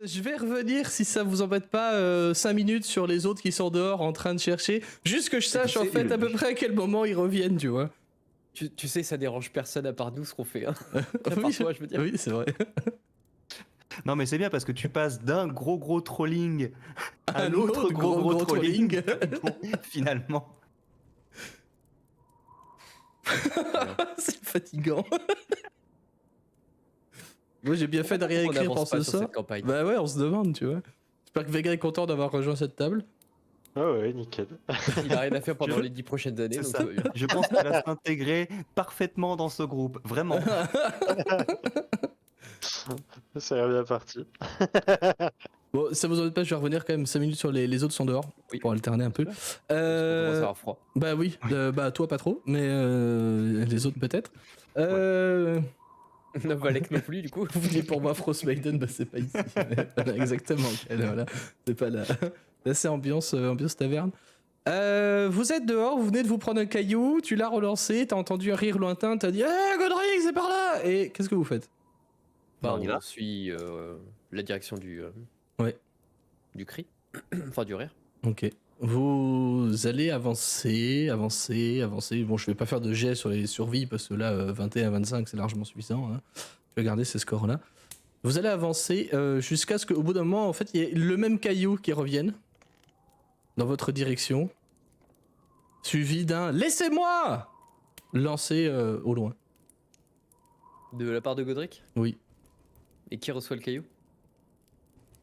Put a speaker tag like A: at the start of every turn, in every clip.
A: Je vais revenir, si ça vous embête pas, 5 minutes sur les autres qui sont dehors en train de chercher. Juste que je sache en fait à peu près à quel moment ils reviennent, tu vois.
B: Tu sais, ça dérange personne à part nous ce qu'on fait. Hein. À part
A: Oui,
B: toi, je veux dire.
A: oui, c'est vrai.
C: Non, mais c'est bien parce que tu passes d'un gros trolling à
A: Un
C: l'autre
A: autre
C: gros
A: gros
C: trolling.
A: trolling.
C: Bon, finalement.
A: C'est fatigant. Moi j'ai bien fait de rien
B: On
A: écrire pour
B: avance pas
A: ce
B: sur
A: soir.
B: cette campagne.
A: Bah ouais, on se demande, tu vois. J'espère que Vega est content d'avoir rejoint cette table.
D: Ah ouais, nickel.
B: Il a rien à faire pendant les 10 prochaines années,
C: C'est
B: donc
C: ça.
B: ça va bien.
C: Je pense qu'il va s'intégrer parfaitement dans ce groupe. Vraiment.
D: C'est bien parti.
A: Bon, ça vous embête pas, je vais revenir quand même 5 minutes sur les autres sont dehors
B: Oui.
A: pour alterner un peu.
B: Parce qu'on commence à avoir froid.
A: Bah oui, bah toi pas trop, mais les autres peut-être.
B: Valek non plus, du coup.
A: Vous dites pour moi Frost Maiden, bah c'est pas ici. Voilà, exactement. Voilà. C'est pas là. Là c'est ambiance taverne. Vous êtes dehors, vous venez de vous prendre un caillou, tu l'as relancé, t'as entendu un rire lointain, t'as dit hey, Godric, c'est par là. Et qu'est-ce que vous faites?
B: Bah,
C: on y va.
B: on suit la direction du cri. Enfin, du rire.
A: Ok. Vous allez avancer. Bon, je vais pas faire de jet sur les survies parce que là, 21-25, c'est largement suffisant. Hein. Je vais garder ces scores-là. Vous allez avancer jusqu'à ce qu'au bout d'un moment, en fait, il y ait le même caillou qui revienne dans votre direction, suivi d'un laissez-moi lancé au loin.
B: De la part de Godric.
A: Oui.
B: Et qui reçoit le caillou?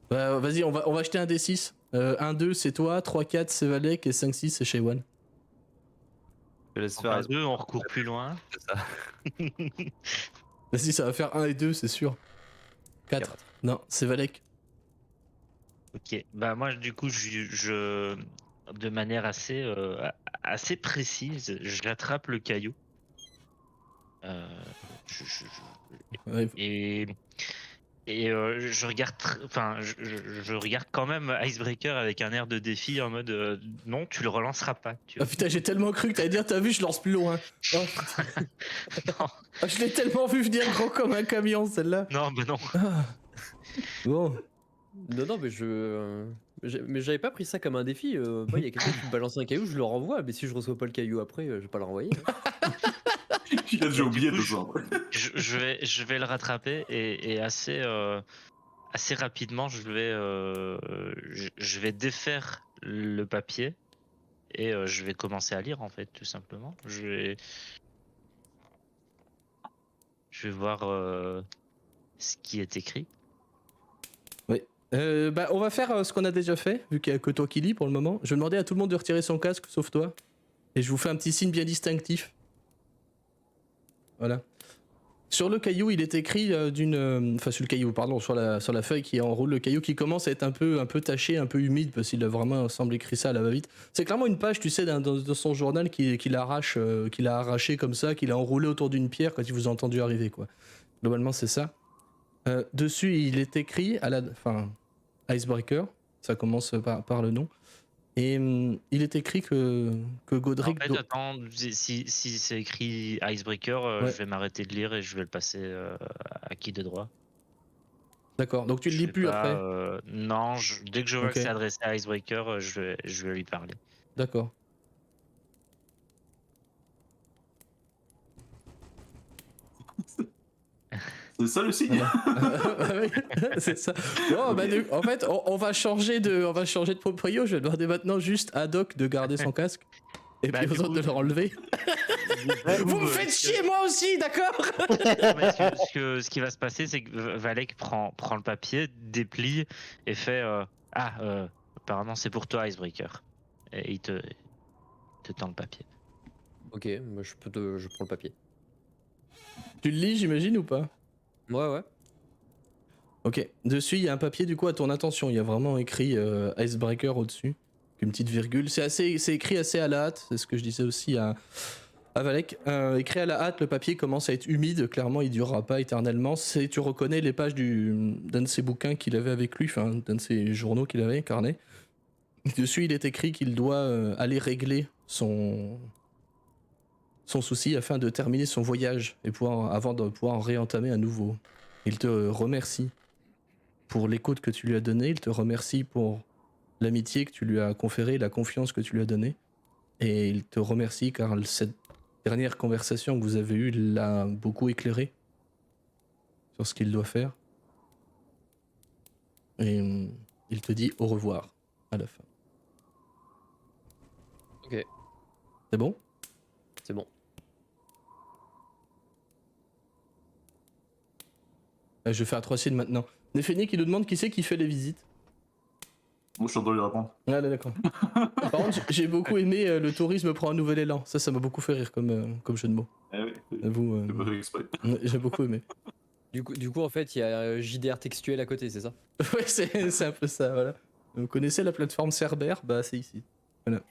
A: Bah, vas-y, on va acheter un D6. 1-2, c'est toi, 3-4, c'est Valek, et 5-6, c'est Shaywan.
C: Je laisse
E: En
C: faire.
E: phase 2, on recourt plus loin.
C: C'est ça.
A: Vas-y, ça va faire 1 et 2, c'est sûr. 4.
B: Quatre.
A: Non, c'est Valek.
E: Ok. Bah moi, du coup, de manière assez précise, je rattrape le caillou.
A: Ouais.
E: Et je regarde, je regarde quand même Icebreaker avec un air de défi en mode non, tu le relanceras pas. Tu
A: Ah
E: vois.
A: putain, j'ai tellement cru que t'allais dire, t'as vu, je lance plus loin. Oh,
E: Non,
A: ah, je l'ai tellement vu venir gros comme un camion, celle-là.
E: non, bah non.
A: Ah. Bon.
B: Non, mais mais j'avais pas pris ça comme un défi. Moi, il y a quelqu'un qui me balance un caillou, je le renvoie. Mais si je reçois pas le caillou après, je vais pas le renvoyer. Hein.
F: Il a déjà oublié
E: Du coup,
F: tout ça.
E: je vais le rattraper et assez rapidement, je vais défaire le papier et je vais commencer à lire en fait, tout simplement. Je vais voir ce qui est écrit.
A: Oui. Bah, on va faire ce qu'on a déjà fait, vu qu'il y a que toi qui lis pour le moment. Je vais demander à tout le monde de retirer son casque, sauf toi. Et je vous fais un petit signe bien distinctif. Voilà. Sur le caillou, il est écrit enfin, sur le caillou, pardon, sur la feuille qui enroule le caillou, qui commence à être un peu taché, un peu humide, parce qu'il a vraiment semble écrit ça à la va-vite. C'est clairement une page, tu sais, de son journal qu'il a arraché comme ça, qu'il a enroulé autour d'une pierre quand il vous a entendu arriver, quoi. Globalement, c'est ça. Dessus, il est écrit, enfin, Icebreaker, ça commence par le nom. Et il est écrit que Godric...
E: En fait, attends, si c'est écrit Icebreaker,
A: Ouais.
E: je vais m'arrêter de lire et je vais le passer à qui de droit.
A: D'accord, donc tu le
E: Je
A: lis
E: vais
A: plus
E: pas,
A: après.
E: non, dès que je vois
A: Ok.
E: que c'est adressé à Icebreaker, je vais lui parler.
A: D'accord.
F: C'est ça le signe.
A: Oui, c'est ça. Bon, bah, en fait, on va changer de proprio. Je vais demander maintenant juste à Doc de garder son casque. Et
E: Bah,
A: puis aux
E: du
A: autres
E: coup,
A: de le relever. Vous me faites chier moi aussi, d'accord?
E: Mais ce qui va se passer, c'est que Valek prend le papier, déplie et fait apparemment c'est pour toi Icebreaker. Et il te tend le papier.
B: Ok, moi je prends le papier.
A: Tu le lis, j'imagine, ou pas?
B: Ouais.
A: Ok. Dessus, il y a un papier, du coup, à ton attention. Il y a vraiment écrit Icebreaker au-dessus. Une petite virgule. C'est écrit assez à la hâte. C'est ce que je disais aussi à Valek. Écrit à la hâte, le papier commence à être humide. Clairement, il durera pas éternellement. Tu reconnais les pages d'un de ses bouquins qu'il avait avec lui, enfin, d'un de ses journaux qu'il avait, carnet. Dessus, il est écrit qu'il doit aller régler son souci afin de terminer son voyage et avant de pouvoir en réentamer à nouveau. Il te remercie. pour l'écoute que tu lui as donnée, il te remercie pour l'amitié que tu lui as conférée, la confiance que tu lui as donnée. Et il te remercie car cette dernière conversation que vous avez eue l'a beaucoup éclairé sur ce qu'il doit faire. Et il te dit au revoir à la fin.
B: Ok,
A: C'est bon?
B: c'est bon.
A: Je fais à 3 signes maintenant. Néphénie qui nous demande qui c'est qui fait les visites.
F: Moi, je suis en train de lui répondre.
A: Ah là, d'accord. Par contre, j'ai beaucoup aimé le tourisme prend un nouvel élan. Ça m'a beaucoup fait rire comme jeu de mots.
F: Eh oui,
A: Vous,
F: j'ai pas fait exprès.
A: j'ai beaucoup aimé.
B: Du coup, en fait, il y a JDR textuel à côté, c'est ça?
A: Ouais, c'est un peu ça, voilà. Vous connaissez la plateforme Cerber? Bah, c'est ici. Voilà.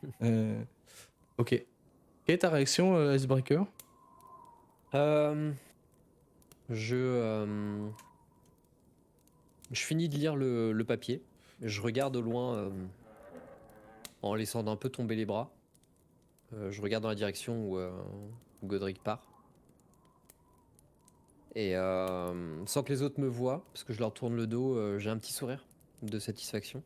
A: Ok. Quelle est ta réaction, Icebreaker?
B: Je finis de lire le papier. Je regarde au loin en laissant un peu tomber les bras. Je regarde dans la direction où Godric part. Et sans que les autres me voient, parce que je leur tourne le dos, j'ai un petit sourire de satisfaction.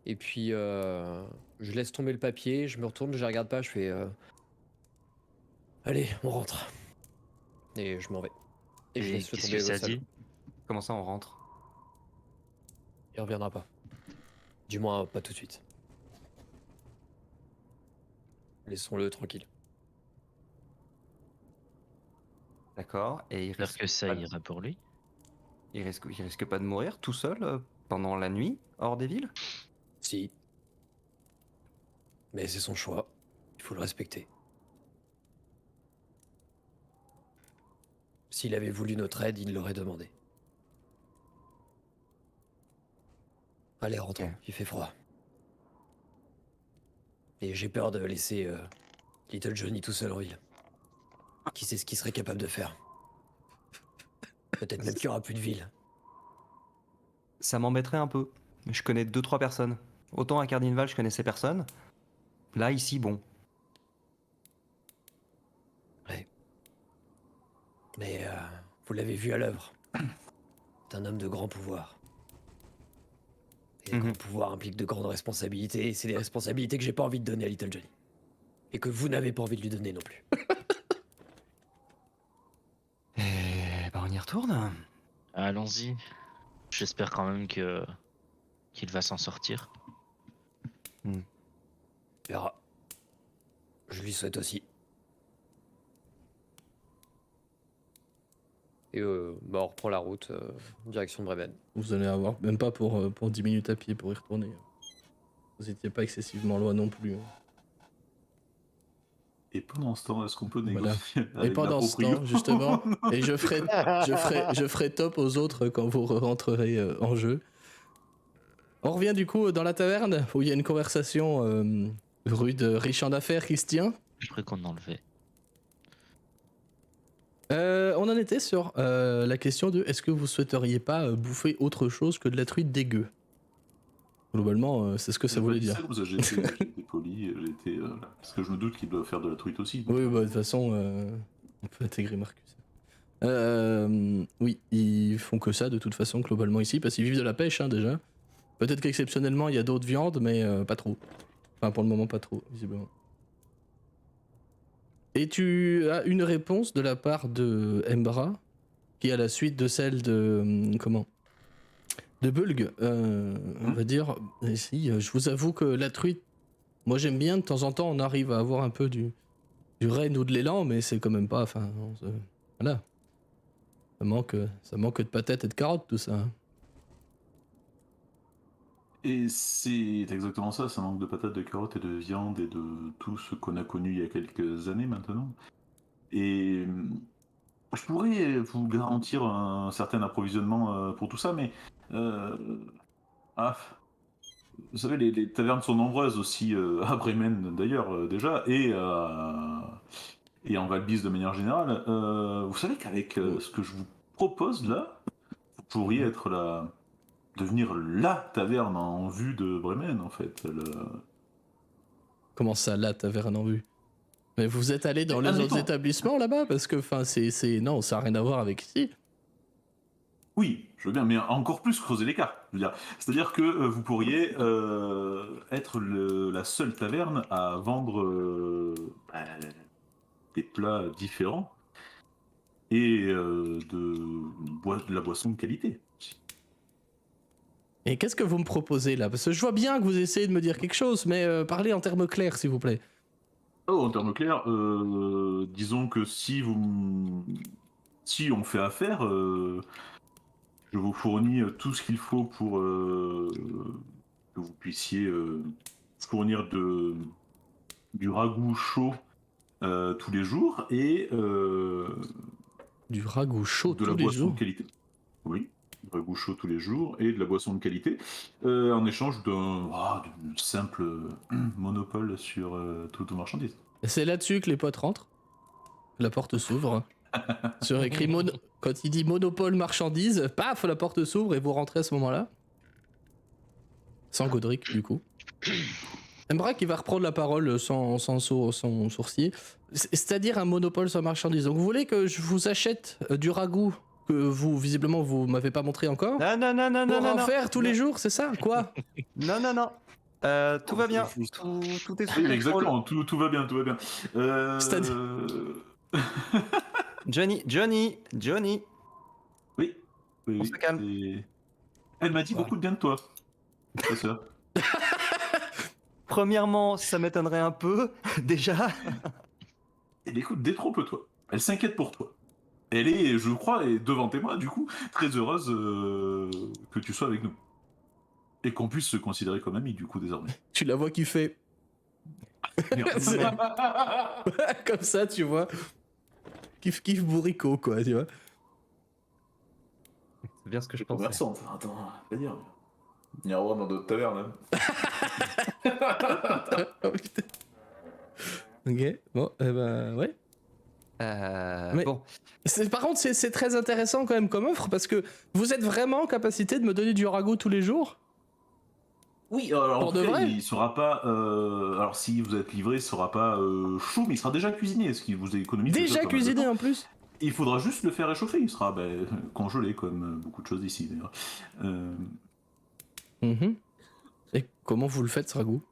B: Et puis je laisse tomber le papier, je me retourne, je les regarde pas, je fais allez, on rentre. Et je m'en vais. Et je
E: Et
B: laisse
E: qu'est-ce
B: tomber
E: que ça
B: au salon.
E: dit?
C: Comment ça, on rentre?
B: Il reviendra pas. Du moins, pas tout de suite. Laissons-le tranquille.
C: D'accord. Et
E: J'espère que ça ira pour lui.
C: il risque pas de mourir tout seul pendant la nuit, hors des villes?
B: Si. Mais c'est son choix. Il faut le respecter. S'il avait voulu notre aide, il l'aurait demandé. Allez, rentrons.
C: Ok.
B: Il fait froid. Et j'ai peur de laisser Little Johnny tout seul en ville. Qui sait ce qu'il serait capable de faire? Peut-être même qu'il n'y aura plus de ville.
C: Ça m'embêterait un peu. Je connais 2-3 personnes. Autant à Cardinval, je connaissais personne. Là, ici, bon.
B: Ouais. Mais vous l'avez vu à l'œuvre. C'est un homme de grand pouvoir. Et le
C: Mhm.
B: grand pouvoir implique de grandes responsabilités, et c'est des responsabilités que j'ai pas envie de donner à Little Johnny. Et que vous n'avez pas envie de lui donner non plus.
C: Et on y retourne.
E: Allons-y. J'espère quand même qu'il va s'en sortir.
B: Verra. Je lui souhaite aussi. Et on reprend la route en direction de Bremen.
A: Vous allez avoir, même pas pour 10 minutes à pied pour y retourner. Vous étiez pas excessivement loin non plus.
F: Et pendant ce temps, est-ce qu'on peut
A: Voilà.
F: négocier
A: Et
F: avec la
A: pendant ce
F: proprio
A: temps, justement, et je ferai top aux autres quand vous rentrerez en jeu. On revient du coup dans la taverne où il y a une conversation rue de riche en affaires qui se tient.
E: Je crois qu'on enlevait.
A: On en était sur la question de est-ce que vous souhaiteriez pas bouffer autre chose que de la truite dégueu? Globalement, c'est ce que ça voulait dire.
F: Comme ça, j'ai été poli, parce que je me doute qu'il doit faire de la truite aussi. donc.
A: Oui, bah de toute façon, on peut intégrer Marcus. Oui, ils font que ça de toute façon, globalement ici, parce qu'ils vivent de la pêche hein, déjà. Peut-être qu'exceptionnellement, il y a d'autres viandes, mais pas trop. Enfin, pour le moment, pas trop, visiblement. Et tu as une réponse de la part de Embra, qui à la suite de celle de... comment de Bulg, on va dire... Si, je vous avoue que la truite, moi j'aime bien, de temps en temps, on arrive à avoir un peu du renne ou de l'élan, mais c'est quand même pas... Enfin, voilà. Ça manque de patates et de carottes, tout ça. Hein.
F: Et c'est exactement ça, ça manque de patates, de carottes et de viande et de tout ce qu'on a connu il y a quelques années maintenant. Et je pourrais vous garantir un certain approvisionnement pour tout ça, mais vous savez, les tavernes sont nombreuses aussi à Bremen d'ailleurs déjà, et en Valbise de manière générale. Vous savez qu'avec ce que je vous propose là, vous pourriez être devenir la taverne en vue de Bremen en fait.
A: Comment ça, là, taverne en vue? Mais vous êtes allé dans les autres
F: Admettons.
A: établissements là-bas? Parce que, enfin, non, ça n'a rien à voir avec ici.
F: Oui, je veux bien, mais encore plus creuser l'écart. Je veux dire, c'est-à-dire que vous pourriez être la seule taverne à vendre des plats différents et de la boisson de qualité.
A: Et qu'est-ce que vous me proposez là? Parce que je vois bien que vous essayez de me dire quelque chose, mais parlez en termes clairs, s'il vous plaît.
F: Oh, en termes clairs, disons que si on fait affaire, je vous fournis tout ce qu'il faut pour que vous puissiez fournir du ragoût chaud tous les jours et
A: Du ragoût chaud
F: de la
A: tous les
F: boisson
A: jours.
F: de qualité. Oui, du ragoût chaud tous les jours et de la boisson de qualité en échange d'une simple monopole sur toutes vos marchandises.
A: Et c'est là-dessus que les potes rentrent. La porte s'ouvre. Sur écrit quand il dit monopole marchandise, paf, la porte s'ouvre et vous rentrez à ce moment-là. Sans Godric, du coup. Mbrak, il va reprendre la parole sans sourcier. C'est-à-dire un monopole sur marchandise. Donc vous voulez que je vous achète du ragoût que vous, visiblement, vous m'avez pas montré encore
C: Non, non, non, non,
A: pour
C: non,
A: en
C: non.
A: faire tous les jours, c'est ça? Quoi?
C: Non, non, non. Tout va bien. Tout est sous
F: Oui,
C: contrôle.
F: exactement, tout va bien, tout va bien.
A: C'est-à-dire-
C: Johnny.
F: Oui, oui,
C: On se calme.
F: Elle m'a dit
A: Ouais.
F: beaucoup de bien de toi, ta sœur.
C: Premièrement, ça m'étonnerait un peu, déjà.
F: Eh bien, écoute, détrompe-toi. Elle s'inquiète pour toi. Elle est, je crois, et devant témoin, du coup, très heureuse que tu sois avec nous. Et qu'on puisse se considérer comme amis, du coup, désormais.
A: Tu la vois qui fait
F: Merci.
A: comme ça, tu vois. Kiff bourricot, quoi, tu vois.
C: C'est bien ce que je pense.
F: Commerçant, attends, pas dire. Il y a un roi dans d'autres tavernes.
A: Oh, putain. Ok, bon, eh ben, ouais. Mais-
C: Bon,
A: Par contre, c'est très intéressant quand même comme offre parce que vous êtes vraiment en capacité de me donner du ragoût tous les jours?
F: Oui, alors
A: Pour
F: en
A: de
F: tout cas,
A: vrai
F: il sera pas. Alors si vous êtes livré, il sera pas chaud, mais il sera déjà cuisiné, ce qui vous économise.
A: Déjà
F: pas mal de
A: cuisiné
F: temps.
A: en plus?
F: Il faudra juste le faire réchauffer, il sera congelé comme beaucoup de choses ici d'ailleurs.
A: Mhm. Et comment vous le faites ce ragoût?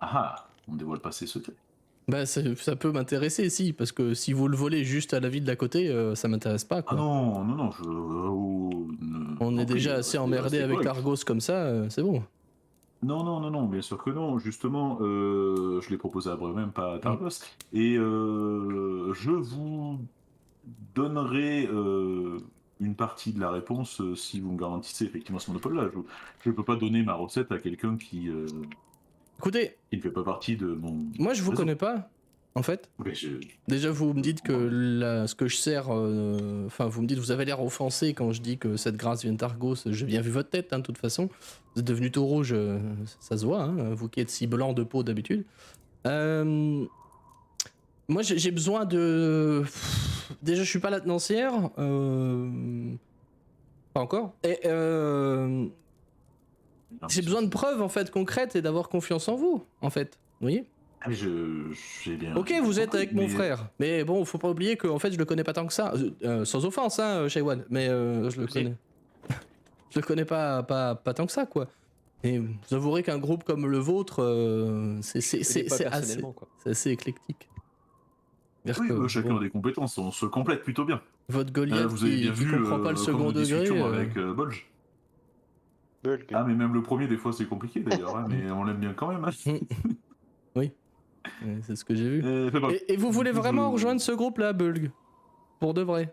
F: On dévoile pas ses secrets.
A: Bah ça peut m'intéresser si, parce que si vous le volez juste à la ville d'à côté, ça m'intéresse pas
F: Ah
A: quoi.
F: non,
A: On est déjà assez emmerdé avec l'Argos comme ça, c'est bon.
F: Non, bien sûr que non. Justement, je l'ai proposé à Bremen, pas à Targos. Et je vous donnerai une partie de la réponse si vous me garantissez effectivement ce monopole-là. Je ne peux pas donner ma recette à quelqu'un qui
A: Écoutez,
F: ne fait pas partie de mon.
A: moi je vous
F: réseau.
A: connais pas, en fait.
F: Mais
A: Déjà vous me dites que ce que je sers, enfin vous me dites vous avez l'air offensé quand je dis que cette grâce vient d'Argos. J'ai bien vu votre tête, hein, de toute façon. Vous êtes devenu tout rouge, ça se voit, hein, vous qui êtes si blanc de peau d'habitude. Moi j'ai besoin de... Déjà je suis pas la tenancière, pas encore. Et j'ai besoin de preuves en fait concrètes et d'avoir confiance en vous, en fait. Vous voyez?
F: Ah, mais j'ai bien.
A: Ok, vous êtes avec mon
F: mais-
A: frère, mais bon, faut pas oublier qu'en fait je le connais pas tant que ça. Sans offense, hein, Shaywan, mais je le
B: Si.
A: connais. Je le connais pas tant que ça, quoi. Et vous avouerez qu'un groupe comme le vôtre, c'est
B: pas
A: assez,
B: personnellement, quoi.
A: c'est assez éclectique. C'est-à-dire
F: Oui,
A: que,
F: chacun
A: bon,
F: a des compétences, on se complète plutôt bien.
A: votre Goliath
F: Vous avez bien
A: qui
F: vu
A: comprend pas le
F: comme
A: second
F: nous
A: degré.
F: discutions avec Bolge.
D: Bulk.
F: Ah, mais même le premier, des fois, c'est compliqué d'ailleurs, hein, mais on l'aime bien quand même. Hein.
A: Oui, c'est ce que j'ai vu.
F: Enfin, bref.
A: Et vous voulez vraiment
F: Je-
A: rejoindre ce groupe-là, Bulg? Pour de vrai?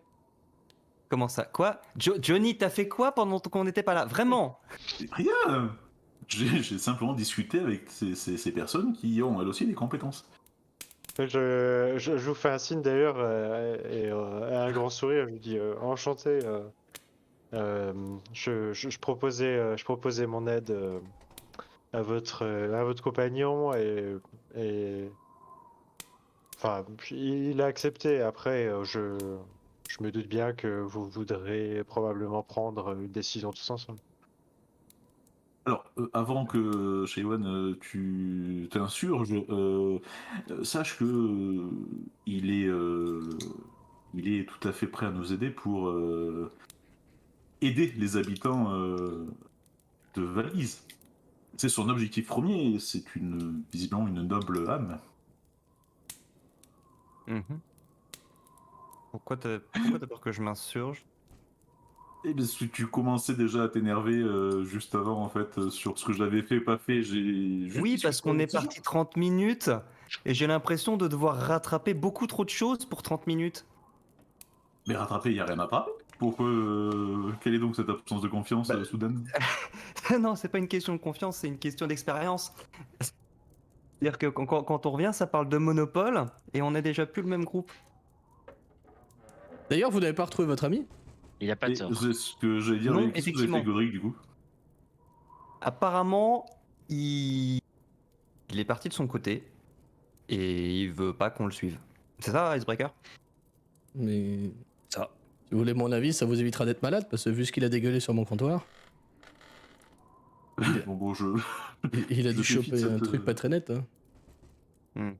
C: comment ça? Quoi? Johnny, t'as fait quoi pendant qu'on n'était pas là? Vraiment?
F: Rien. J'ai simplement discuté avec ces personnes qui ont elles aussi des compétences.
D: Je vous fais un signe d'ailleurs et un grand sourire. Je vous dis enchanté. Je proposais mon aide à votre compagnon et enfin il a accepté. Après je me doute bien que vous voudrez probablement prendre une décision tous ensemble.
F: Alors, avant que Shaywan, tu t'insurges, sache que il est tout à fait prêt à nous aider pour aider les habitants de Valise. C'est son objectif premier et c'est visiblement une noble âme.
C: Mhm. Pourquoi t'as peur que je m'insurge?
F: Et parce que tu commençais déjà à t'énerver juste avant en fait sur ce que j'avais fait, pas fait. J'ai juste
C: Oui,
F: discuté
C: parce qu'on
F: avec
C: est
F: ces gens.
C: parti 30 minutes et j'ai l'impression de devoir rattraper beaucoup trop de choses pour 30 minutes.
F: Mais rattraper, il n'y a rien à parler. Pourquoi quelle est donc cette absence de confiance
C: Bah,
F: soudaine?
C: Non, c'est pas une question de confiance, c'est une question d'expérience. C'est-à-dire que quand on revient, ça parle de monopole et on n'est déjà plus le même groupe.
A: D'ailleurs, vous n'avez pas retrouvé votre ami?
E: Il a pas
F: Et
E: tort.
F: c'est ce que j'allais dire,
C: Non,
F: mais qu'est-ce que vous avez fait
C: effectivement.
F: avec Godric du coup?
C: Apparemment, il est parti de son côté et il veut pas qu'on le suive. C'est ça, Icebreaker?
A: Mais
B: Ça.
A: si vous voulez mon avis, ça vous évitera d'être malade, parce que vu ce qu'il a dégueulé sur mon comptoir,
F: Bon,
A: il a
F: Je
A: dû
F: fais fi de
A: choper un
F: cette,
A: truc pas très net. Hein.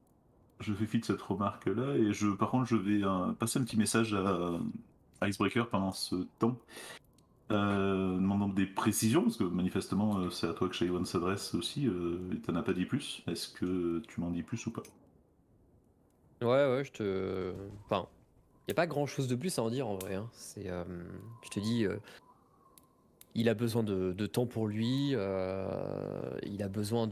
F: je fais fi de cette remarque-là et par contre, je vais passer un petit message à Icebreaker pendant ce temps, demandant des précisions parce que manifestement, c'est à toi que Shaiwan s'adresse aussi. Et t'en as pas dit plus. Est-ce que tu m'en dis plus ou pas?
B: Ouais, je te. Enfin, y a pas grand chose de plus à en dire en vrai. Hein. Je te dis, il a besoin de temps pour lui. Il a besoin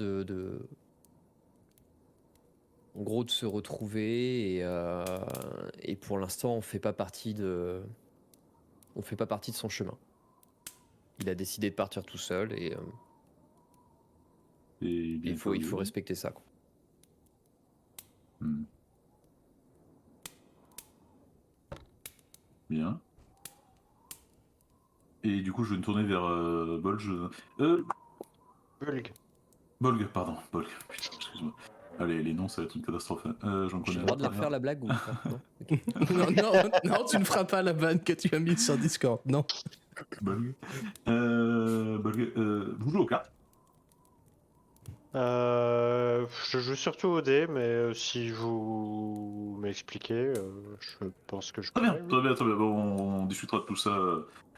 B: en gros, de se retrouver et pour l'instant, on fait pas partie de son chemin. Il a décidé de partir tout seul et
F: Et
B: il faut respecter ça. Quoi.
F: Hmm. Bien. Et du coup, je vais me tourner vers Bolge.
D: Bulg.
F: Bolg, pardon. Bolg. Putain, excuse-moi. Allez, les noms, ça va être une catastrophe. Hein. J'en
B: J'ai
F: connais
B: le droit de la
F: un.
B: refaire la blague ou pas? Non. Ok.
A: Non, tu ne feras pas la vanne que tu as mise sur Discord. Non.
F: Bolg. Bolg. Vous jouez aux cartes?
D: Je joue surtout au dé, mais si vous m'expliquez, je pense que je
F: Très bien,
D: pourrais. Oui.
F: très bien, très bien. Bon, on discutera de tout ça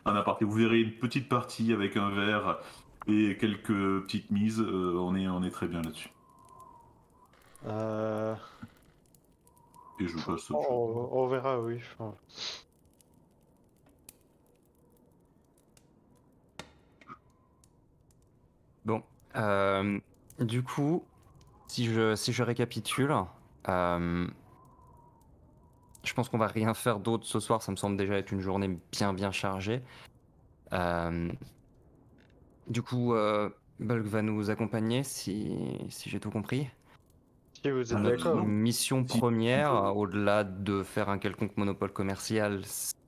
F: en aparté. Vous verrez une petite partie avec un verre et quelques petites mises. On est très bien là-dessus.
D: Euh,
F: Et je passe autre chose.
D: on verra, oui. Enfin,
C: Bon, du coup, si je récapitule, je pense qu'on va rien faire d'autre ce soir. Ça me semble déjà être une journée bien chargée. Du coup, Bulk va nous accompagner si j'ai tout compris.
D: si vous êtes
F: Ah,
D: d'accord.
F: non.
C: Mission
F: Si.
C: première, au-delà de faire un quelconque monopole commercial,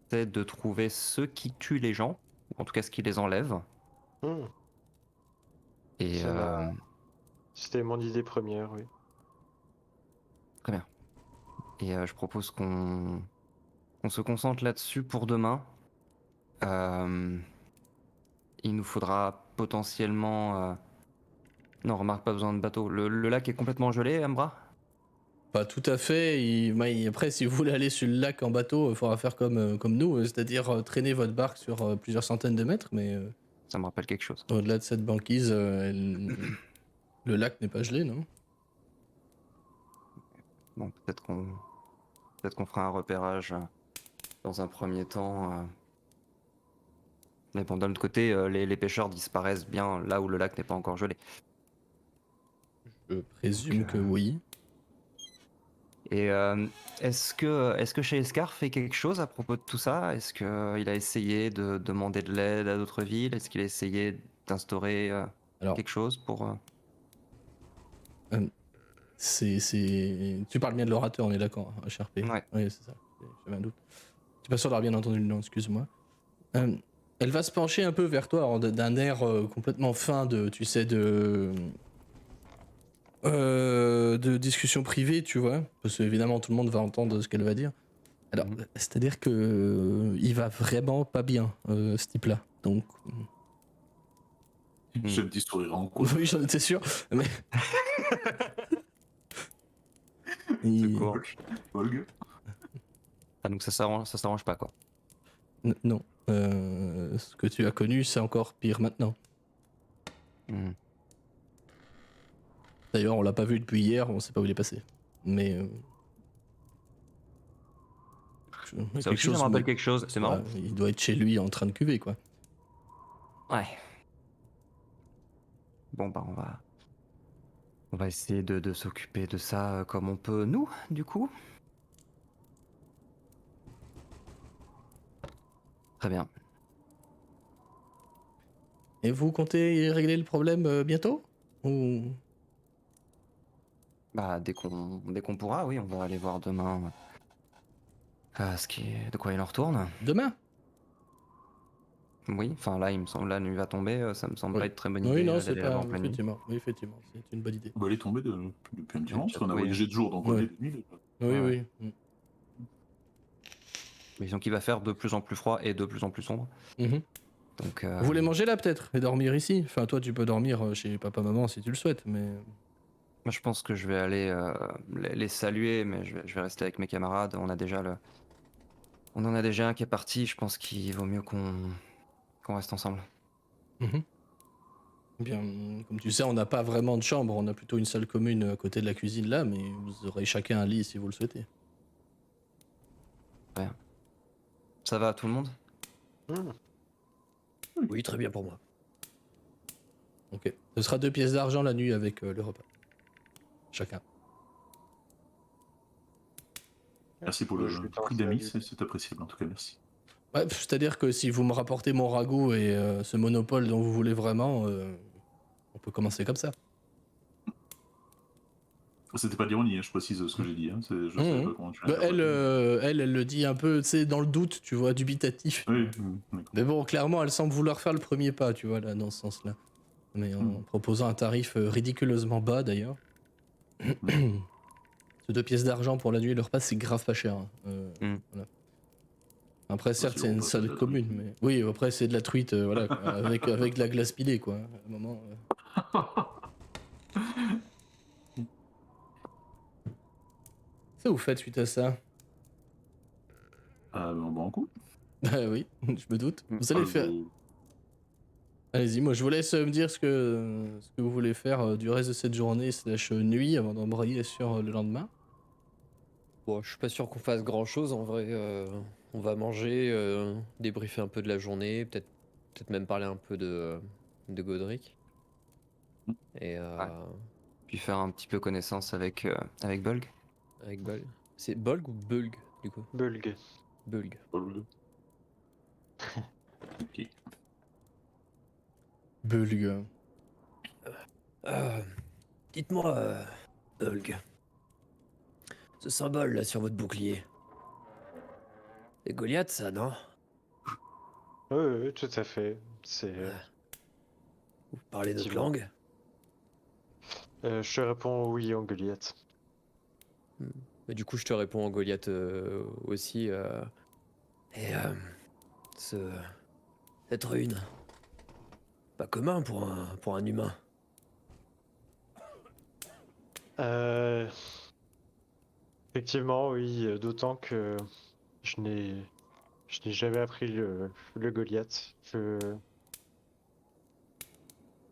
C: c'est de trouver ceux qui tuent les gens, ou en tout cas ce qui les enlève.
D: Hmm,
C: Et
D: C'était mon idée première, oui.
C: très bien. Et je propose qu'on se concentre là-dessus pour demain. Il nous faudra potentiellement... Non, remarque, pas besoin de bateau. Le lac est complètement gelé, Ambra?
A: Pas tout à fait. Après, si vous voulez aller sur le lac en bateau, il faudra faire comme nous, c'est-à-dire traîner votre barque sur plusieurs centaines de mètres, mais
C: Ça me rappelle quelque chose.
A: au-delà de cette banquise, le lac n'est pas gelé, non?
C: Bon, peut-être qu'on fera un repérage dans un premier temps. Mais bon, d'un autre côté, les pêcheurs disparaissent bien là où le lac n'est pas encore gelé.
A: Je présume
C: Donc,
A: que oui.
C: Et est-ce que chez Escar fait quelque chose à propos de tout ça? Est-ce qu'il a essayé de demander de l'aide à d'autres villes? Est-ce qu'il a essayé d'instaurer
A: Alors,
C: quelque chose pour...
A: Tu parles bien de l'orateur, on est d'accord, HRP.
C: Ouais.
A: Oui, c'est ça. J'avais un doute. Je suis pas sûr d'avoir bien entendu le nom, excuse-moi. Elle va se pencher un peu vers toi, alors, d'un air complètement fin tu sais, de discussion privée, tu vois, parce qu'évidemment tout le monde va entendre ce qu'elle va dire. Alors, c'est-à-dire que il va vraiment pas bien, ce type-là. Donc,
F: J'ai un petit sourire en coin.
A: oui, j'en étais sûr, mais
C: Secours.
F: Bolg.
C: Ah, donc ça s'arrange pas, quoi.
A: Non. Ce que tu as connu, c'est encore pire maintenant.
C: Hmm.
A: D'ailleurs, on l'a pas vu depuis hier, on sait pas où il est passé. Mais
C: Ça aussi, ça me rappelle quelque chose. C'est marrant.
A: il doit être chez lui en train de cuver, quoi.
C: Ouais. Bon, bah, on va essayer de s'occuper de ça comme on peut, nous, du coup. Très bien.
A: Et vous comptez régler le problème bientôt? Ou...
C: Bah, dès qu'on pourra, oui, on va aller voir demain de quoi il en retourne.
A: Demain?
C: Oui, enfin là, il me semble, la nuit va tomber, ça me semble
A: Oui.
C: pas être très bonne
A: Oui,
C: idée
A: non, c'est
C: d'aller
A: pas.
C: là-bas en pleine nuit.
A: Effectivement, oui, effectivement, c'est une bonne idée.
F: On va aller tomber depuis un petit
C: Ouais,
F: moment, parce qu'on a
C: oui.
F: voyagé de jour, donc on
A: Ouais.
F: est de nuit. Déjà.
A: Oui,
C: Ouais.
A: oui.
C: Mais disons qu'il va faire de plus en plus froid et de plus en plus sombre.
A: Mhm.
C: Donc,
A: Vous voulez manger là peut-être et dormir ici? Enfin, toi, tu peux dormir chez papa-maman si tu le souhaites, mais.
C: moi, je pense que je vais aller les saluer, mais je vais rester avec mes camarades. On en a déjà un qui est parti. Je pense qu'il vaut mieux qu'on reste ensemble.
A: Mhm. Bien, comme tu sais, on n'a pas vraiment de chambre, on a plutôt une salle commune à côté de la cuisine là, mais vous aurez chacun un lit si vous le souhaitez.
C: Ça va, tout le monde?
D: Hmm.
B: Oui, très bien pour moi.
A: Ok. Ce sera 2 pièces d'argent la nuit avec le repas. Chacun.
F: Merci pour
D: Je
F: le
D: lui
F: prix
D: tends
F: d'amis,
D: ça.
F: c'est appréciable en tout cas, merci.
A: Ouais, c'est-à-dire que si vous me rapportez mon ragoût et ce monopole dont vous voulez vraiment, on peut commencer comme ça.
F: C'était pas de l'ironie, hein, je précise ce que j'ai dit, hein, je savais pas comment tu
A: Bah,
F: l'interprétais.
A: elle le dit un peu, tu sais, dans le doute, tu vois, dubitatif.
F: Oui, d'accord.
A: Mais bon, clairement, elle semble vouloir faire le premier pas, tu vois, là, dans ce sens-là. Mais en proposant un tarif ridiculeusement bas, d'ailleurs. Ce 2 pièces d'argent pour la nuit et le repas, c'est grave pas cher. Hein. Voilà. Après, certes,
F: c'est
A: c'est
F: le
A: une
F: repas, c'est
A: salle
F: de la
A: commune,
F: truite.
A: mais... Oui, après, c'est de la truite, voilà, quoi, avec de la glace pilée, quoi. À un moment... Ça vous faites suite à ça?
F: On va en coup.
A: Bah oui, je me doute.
C: Mm.
A: Vous allez faire... Allez-y, moi je vous laisse me dire ce que vous voulez faire du reste de cette journée slash nuit avant d'embrayer sur le lendemain.
B: Bon, je suis pas sûr qu'on fasse grand chose en vrai. On va manger, débriefer un peu de la journée, peut-être même parler un peu de Godric. Et
C: Ouais. Puis faire un petit peu connaissance avec Bulk.
B: avec Bolg. C'est Bolg ou Bulg du coup?
D: Bulg.
B: Bulg.
F: Ok.
A: Bulgue.
B: Dites-moi, Bulg, ce symbole là sur votre bouclier. C'est Goliath ça, non?
D: Oui, oui, tout à fait. C'est.
B: Vous parlez notre
D: Effectivement.
B: langue?
D: Je te réponds oui en Goliath.
B: Mais du coup, je te réponds en Goliath aussi. Et cette rune, pas commun pour un humain.
D: Euh, Effectivement, oui, d'autant que je n'ai jamais appris le Goliath.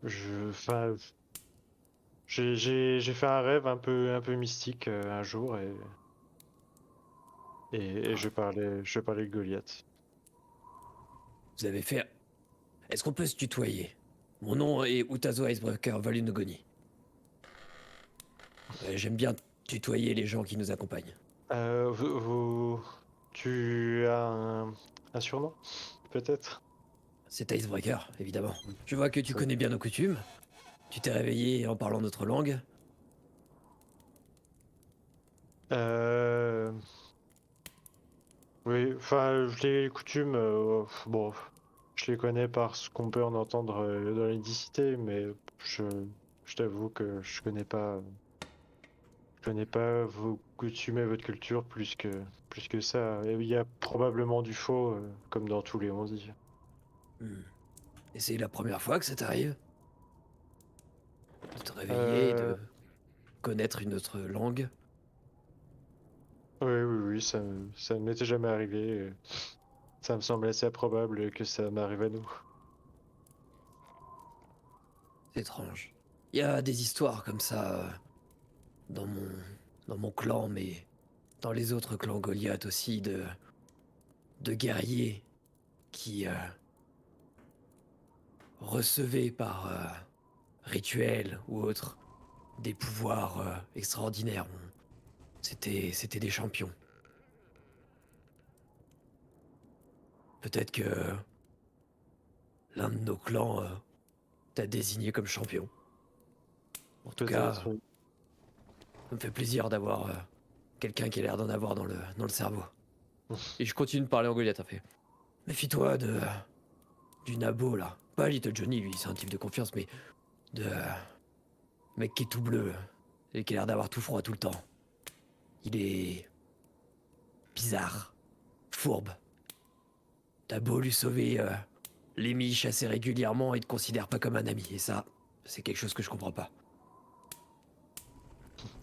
D: Enfin, j'ai fait un rêve un peu mystique un jour et je parlais de Goliath.
B: Vous avez fait. Est-ce qu'on peut se tutoyer? Mon nom est Utazo Icebreaker Valunogoni. J'aime bien tutoyer les gens qui nous accompagnent.
D: Tu as un surnom, peut-être?
B: C'est Icebreaker, évidemment. Je vois que tu connais bien nos coutumes. Tu t'es réveillé en parlant notre langue.
D: Oui, enfin, les coutumes, bon, je les connais par ce qu'on peut en entendre dans l'édicité, mais je, je t'avoue que je connais pas vos coutumes et votre culture plus que ça. Et il y a probablement du faux, comme dans tous les on-dit.
B: Et c'est la première fois que ça t'arrive? De te réveiller,
D: Euh,
B: de connaître une autre langue?
D: oui, ça ne m'était jamais arrivé. Ça me semble assez improbable que ça m'arrive à nous.
B: C'est étrange. Il y a des histoires comme ça dans mon dans mon clan, mais dans les autres clans Goliath aussi, de guerriers qui recevaient par rituel ou autre des pouvoirs extraordinaires. C'était des champions. Peut-être que l'un de nos clans t'a désigné comme champion. En tout cas,
D: Peut-être, oui.
B: ça me fait plaisir d'avoir quelqu'un qui a l'air d'en avoir dans le cerveau. Et je continue de parler en Goliath, en fait. Méfie-toi du nabo, là. Pas Little Johnny, lui, c'est un type de confiance, mais de mec qui est tout bleu et qui a l'air d'avoir tout froid tout le temps. Il est bizarre, fourbe. T'as beau lui sauver les miches assez régulièrement, il te considère pas comme un ami, et ça, c'est quelque chose que je comprends pas.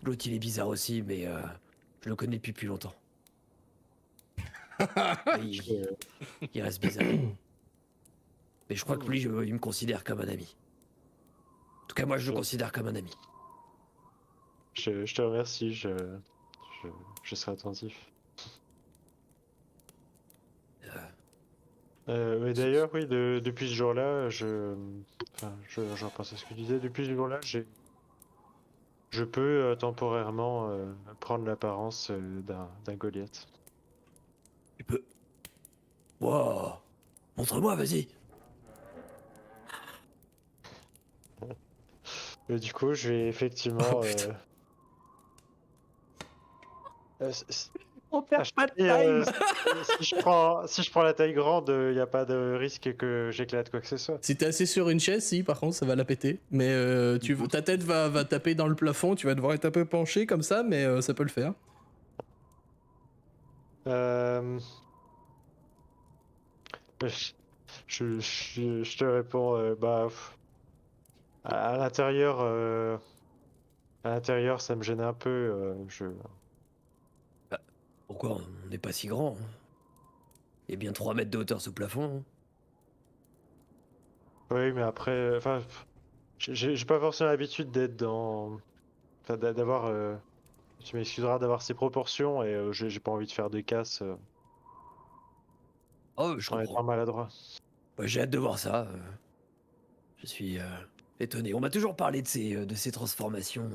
B: L'autre, il est bizarre aussi, mais je le connais depuis plus longtemps. Mais il reste bizarre. Mais je crois que lui, il me considère comme un ami. En tout cas, moi, je le considère comme un ami.
D: Je te remercie, je serai attentif. Mais d'ailleurs, oui, depuis ce jour-là, je repense à ce que tu disais. Depuis ce jour-là, je peux temporairement prendre l'apparence d'un Goliath.
B: Tu peux. Wow. Montre-moi, vas-y.
D: Et du coup, je vais effectivement.
A: Oh, putain.
C: On perd pas de
D: Et,
C: time.
D: si je prends la taille grande, il n'y a pas de risque que j'éclate quoi que ce soit.
A: Si t'es assis sur une chaise, si, par contre, ça va la péter. Mais ta tête va taper dans le plafond, tu vas devoir être un peu penché comme ça, mais ça peut le faire.
D: Je te réponds, à l'intérieur, ça me gêne un peu.
B: Pourquoi on n'est pas si grand hein. Il y a bien 3 mètres de hauteur sous plafond. Hein.
D: Oui, mais après, enfin, j'ai pas forcément l'habitude d'être dans, enfin, d'avoir, tu m'excuseras d'avoir ces proportions et j'ai pas envie de faire de casse
B: Oh, je
D: en étant
B: comprends.
D: maladroit.
B: Bah, j'ai hâte de voir ça. Je suis étonné. On m'a toujours parlé de ces transformations.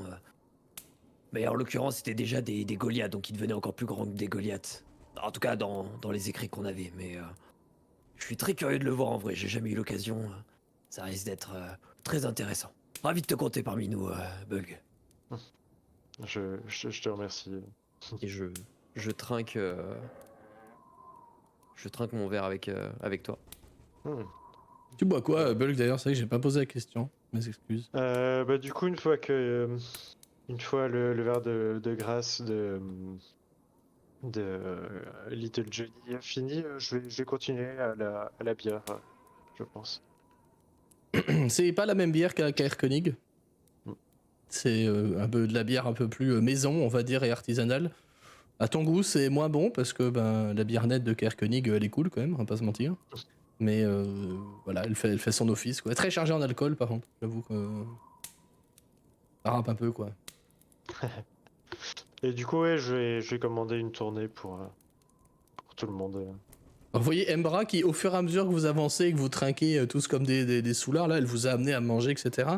B: Mais en l'occurrence, c'était déjà des Goliaths, donc ils devenaient encore plus grands que des Goliaths. En tout cas, dans les écrits qu'on avait. Mais je suis très curieux de le voir en vrai. J'ai jamais eu l'occasion. Ça risque d'être très intéressant. Ravi de te compter parmi nous, Bug.
D: Je te remercie.
B: Et je trinque. Je trinque mon verre avec toi.
D: Hmm.
A: Tu bois quoi, Bulk, d'ailleurs? C'est vrai que j'ai pas posé la question. Mes excuses.
D: Du coup, une fois le verre de grâce de Little Johnny fini, je vais continuer à la bière, je pense.
A: C'est pas la même bière qu'à Erkönig.
D: Mm.
A: C'est un peu de la bière un peu plus maison, on va dire, et artisanale. À ton goût, c'est moins bon parce que ben, la bière nette de Kerkönig, elle est cool quand même, on va pas se mentir. Mais voilà, elle fait son office, quoi. Très chargée en alcool, par contre. J'avoue que ça rappe un peu, quoi.
D: Et du coup, ouais, je vais commander une tournée pour tout le monde.
A: Alors, vous voyez Embra qui, au fur et à mesure que vous avancez et que vous trinquez tous comme des soulards, là, elle vous a amené à manger, etc.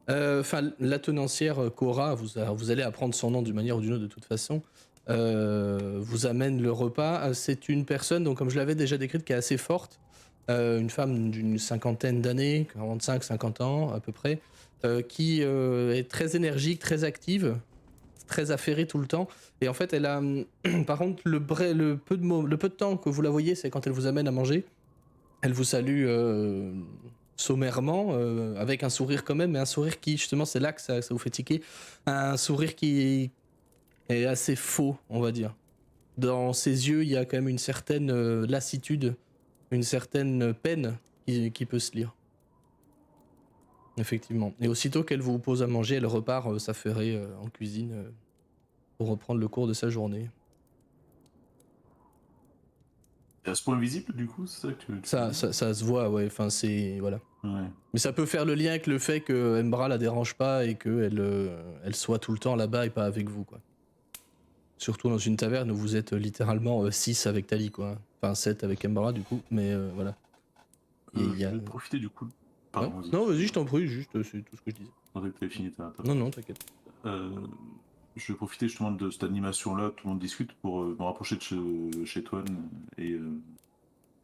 A: Enfin, la tenancière Cora, vous allez apprendre son nom d'une manière ou d'une autre de toute façon, vous amène le repas. C'est une personne, donc comme je l'avais déjà décrite, qui est assez forte, une femme d'une cinquantaine d'années, 45-50 ans à peu près, qui est très énergique, très active, très affairée tout le temps. Et en fait, elle a, par contre, le peu de temps que vous la voyez, c'est quand elle vous amène à manger. Elle vous salue sommairement, avec un sourire quand même, mais un sourire qui, justement, c'est là que ça vous fait tiquer. Un sourire qui est assez faux, on va dire. Dans ses yeux, il y a quand même une certaine lassitude, une certaine peine qui peut se lire. Effectivement. Et aussitôt qu'elle vous pose à manger, elle repart s'affairer en cuisine pour reprendre le cours de sa journée.
F: À ce point visible, du coup, c'est ça que tu
A: Ça,
F: dis
A: ça se voit, ouais. Enfin, c'est. Voilà.
F: Ouais.
A: Mais ça peut faire le lien avec le fait que Embra la dérange pas et qu'elle elle soit tout le temps là-bas et pas avec vous, quoi. Surtout dans une taverne où vous êtes littéralement 6 avec Tali, quoi. Enfin, 7 avec Embra, du coup, mais voilà. Il y
F: Je
A: a...
F: vais profiter du coup.
A: Ouais.
F: Pardon, vas-y.
A: Non, vas-y, je t'en prie, juste, c'est tout ce que je disais.
F: Je pensais que t'avais fini ta
A: Non, non, t'inquiète.
F: Je vais profiter justement de cette animation-là, tout le monde discute, pour me rapprocher de chez Twan et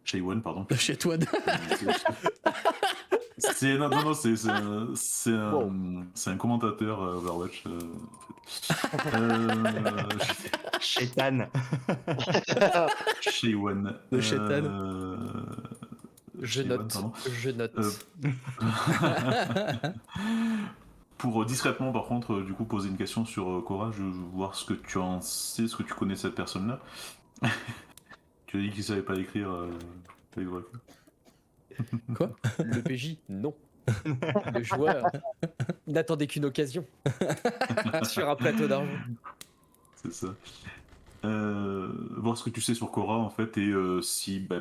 F: chez Iwan, pardon.
A: Chez toi.
F: Non, non, non, c'est un commentateur Overwatch. En fait.
C: Chétan.
F: Chez Iwan.
A: De Chétan.
B: Je
F: chez Iwan,
B: note.
F: pardon.
B: Je note.
F: Pour discrètement, par contre, du coup, poser une question sur Cora, je veux voir ce que tu en sais, ce que tu connais de cette personne-là. Tu as dit qu'il savait pas écrire avec Dracula.
A: Quoi?
B: Le PJ, non. Le joueur n'attendait qu'une occasion sur un plateau d'argent.
F: C'est ça. Voir ce que tu sais sur Cora, en fait, et si, bah,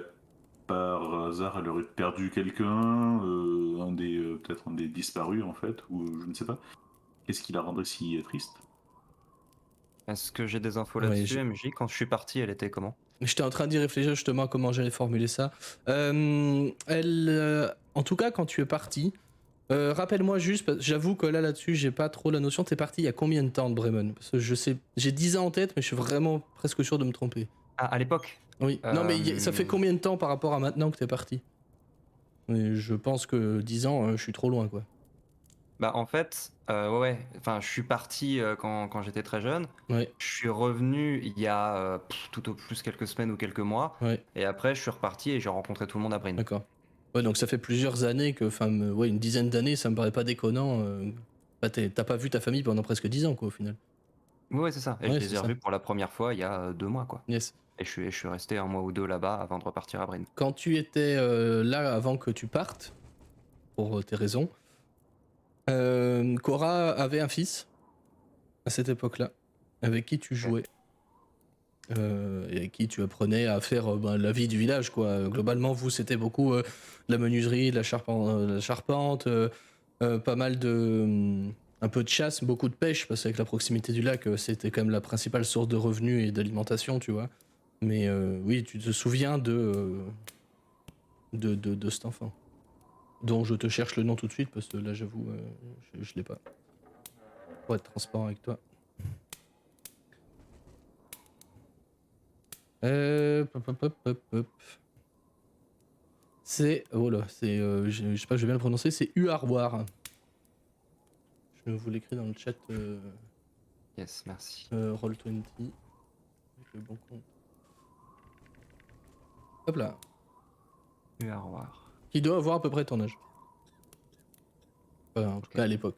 F: par hasard, elle aurait perdu quelqu'un, peut-être un des disparus, en fait, ou je ne sais pas. Qu'est-ce qui la rendrait si triste?
C: Est-ce que j'ai des infos
A: Ouais,
C: là-dessus,
A: j'ai-
C: MJ? Quand je suis parti, elle était comment?
A: J'étais en train d'y réfléchir justement à comment j'allais formuler ça. En tout cas, quand tu es parti, rappelle-moi juste, parce que j'avoue que là-dessus, j'ai pas trop la notion. T'es parti il y a combien de temps de Bremen? Parce que je sais, j'ai 10 ans en tête, mais je suis vraiment presque sûr de me tromper.
C: Ah, à l'époque?
A: Oui. Non, mais ça fait combien de temps par rapport à maintenant que t'es parti? Et je pense que 10 ans, je suis trop loin, quoi.
C: Bah en fait, ouais, enfin je suis parti quand j'étais très jeune.
A: Ouais,
C: Je suis revenu il y a tout au plus quelques semaines ou quelques mois.
A: ouais,
C: Et après je suis reparti et j'ai rencontré tout le monde à Bryn.
A: d'accord. Ouais, donc ça fait plusieurs années que, enfin, ouais, une dizaine d'années, ça me paraît pas déconnant. Bah, t'as pas vu ta famille pendant presque 10 ans, quoi, au final.
C: Ouais, c'est ça. Et
A: Ouais,
C: je
A: c'est
C: les ai
A: ça.
C: revus pour la première fois il y a 2 mois, quoi.
A: Yes.
C: Et je suis resté 1 mois ou 2 là-bas avant de repartir à Bryn.
A: Quand tu étais là avant que tu partes, pour tes raisons, Cora avait un fils à cette époque-là, avec qui tu jouais. Et avec qui tu apprenais à faire ben, la vie du village, quoi. Globalement, vous, c'était beaucoup de la menuiserie, de la charpente, pas mal de. Un peu de chasse, beaucoup de pêche, parce qu'avec la proximité du lac, c'était quand même la principale source de revenus et d'alimentation, tu vois. Mais oui, tu te souviens de cet enfant, dont je te cherche le nom tout de suite, parce que là, j'avoue, je l'ai pas. Pour être transparent avec toi. Hop. C'est. Oh là, c'est. Je sais pas, je vais bien le prononcer, c'est Uarwar. Je vous l'écris dans le chat
C: Yes, merci.
A: Roll20. Avec le bon compte. Hop là.
C: Au revoir.
A: Qui doit avoir à peu près ton âge. Enfin, en tout
C: Ok.
A: cas à l'époque.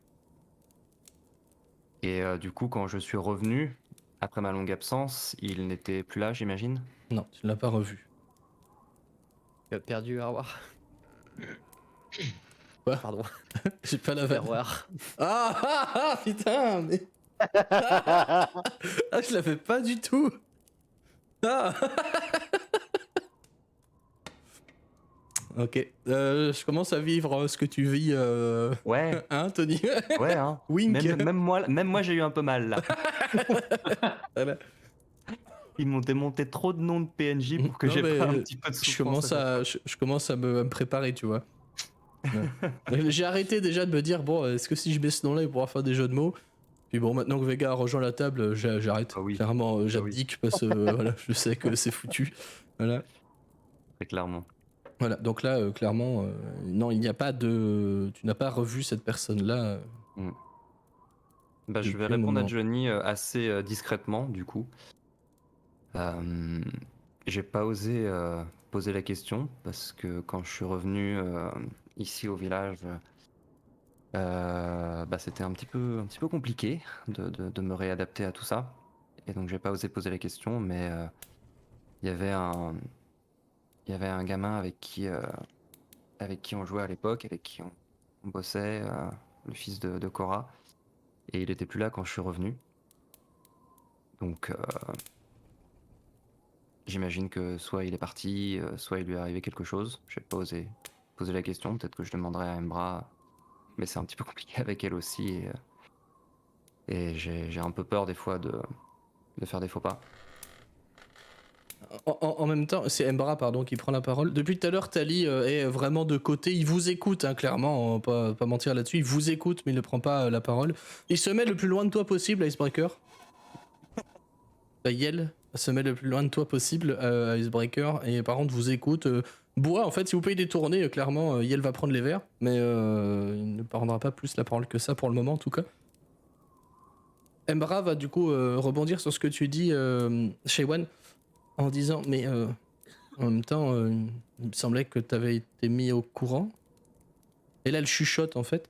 C: Et du coup, quand je suis revenu, après ma longue absence, il n'était plus là, j'imagine?
A: Non, tu ne l'as pas revu.
B: Tu as perdu Arwar.
A: Quoi?
B: Pardon.
A: J'ai pas la vanne.
B: Arwar.
A: Putain, mais. Ah, je l'avais pas du tout. Ah. Ok, je commence à vivre ce que tu vis,
C: Ouais,
A: hein, Tony?
C: ouais, hein.
A: Wink.
C: Même moi j'ai eu un peu mal là.
A: Voilà.
C: Ils m'ont démonté trop de noms de PNJ pour que
A: Non,
C: j'ai
A: mais
C: pas un petit peu de
A: je
C: souffrance.
A: commence à me préparer, tu vois. Ouais. J'ai arrêté déjà de me dire, bon, est-ce que si je mets ce nom-là, il pourra faire des jeux de mots? Puis bon, maintenant que Vega a rejoint la table, j'arrête.
C: Ah oui.
A: Clairement,
C: Ah oui.
A: j'abdique parce que voilà, je sais que c'est foutu. Voilà.
C: Très clairement.
A: Voilà, donc là, clairement, non, il n'y a pas de. Tu n'as pas revu cette personne-là.
C: Bah, je
A: Depuis
C: vais
A: un
C: répondre à
A: moment.
C: Johnny assez discrètement du coup. J'ai pas osé poser la question parce que quand je suis revenu ici au village, bah, c'était un petit peu compliqué de me réadapter à tout ça. Et donc j'ai pas osé poser la question, mais il y avait un gamin avec qui on jouait à l'époque, avec qui on bossait, le fils de Cora, et il était plus là quand je suis revenu. Donc j'imagine que soit il est parti, soit il lui est arrivé quelque chose. Je n'ai pas osé poser la question, peut-être que je demanderai à Embra, mais c'est un petit peu compliqué avec elle aussi, et j'ai un peu peur des fois de faire des faux pas.
A: En même temps, c'est Embra pardon, qui prend la parole. Depuis tout à l'heure, Tali est vraiment de côté. Il vous écoute, hein, clairement, on va pas mentir là-dessus. Il vous écoute, mais il ne prend pas la parole. Il se met le plus loin de toi possible, Icebreaker. Yel se met le plus loin de toi possible, Icebreaker. Et par contre, vous écoute. Bois, en fait, si vous pouvez détourner, clairement, Yel va prendre les verres. Mais il ne prendra pas plus la parole que ça pour le moment, en tout cas. Embra va du coup rebondir sur ce que tu dis, Shaywan, en disant mais en même temps il me semblait que tu avais été mis au courant. Et là elle chuchote en fait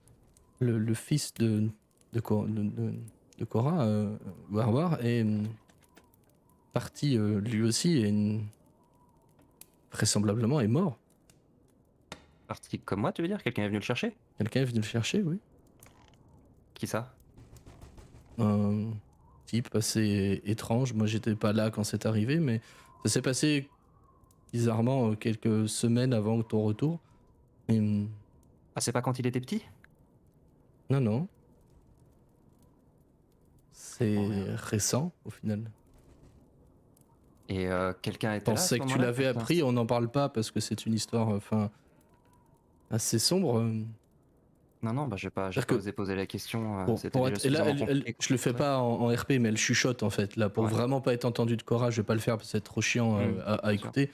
A: le fils de Cora, Warwar, est parti lui aussi et vraisemblablement est mort.
C: Parti comme moi, tu veux dire? Quelqu'un est venu le chercher?
A: Quelqu'un est venu le chercher, oui.
C: Qui ça?
A: Un type assez étrange, moi j'étais pas là quand c'est arrivé, mais ça s'est passé bizarrement quelques semaines avant ton retour. Et,
C: Ah, c'est pas quand il était petit?
A: non, non. C'est
C: Oh, merde.
A: récent au final.
C: Et quelqu'un
A: Je
C: était là à ce
A: pensais que tu
C: moment-là?
A: l'avais
C: Quelqu'un-
A: appris, on n'en parle pas parce que c'est une histoire assez sombre.
C: Non, non, bah j'ai pas
A: C'est-à-dire que
C: osé poser la question.
A: Pour
C: C'était déjà
A: et là,
C: suffisamment compliqué.
A: je le fais pas en RP, mais elle chuchote en fait. Là, pour
C: Ouais.
A: vraiment pas être entendue de Cora, je vais pas le faire parce que c'est trop chiant à
C: bien sûr.
A: écouter.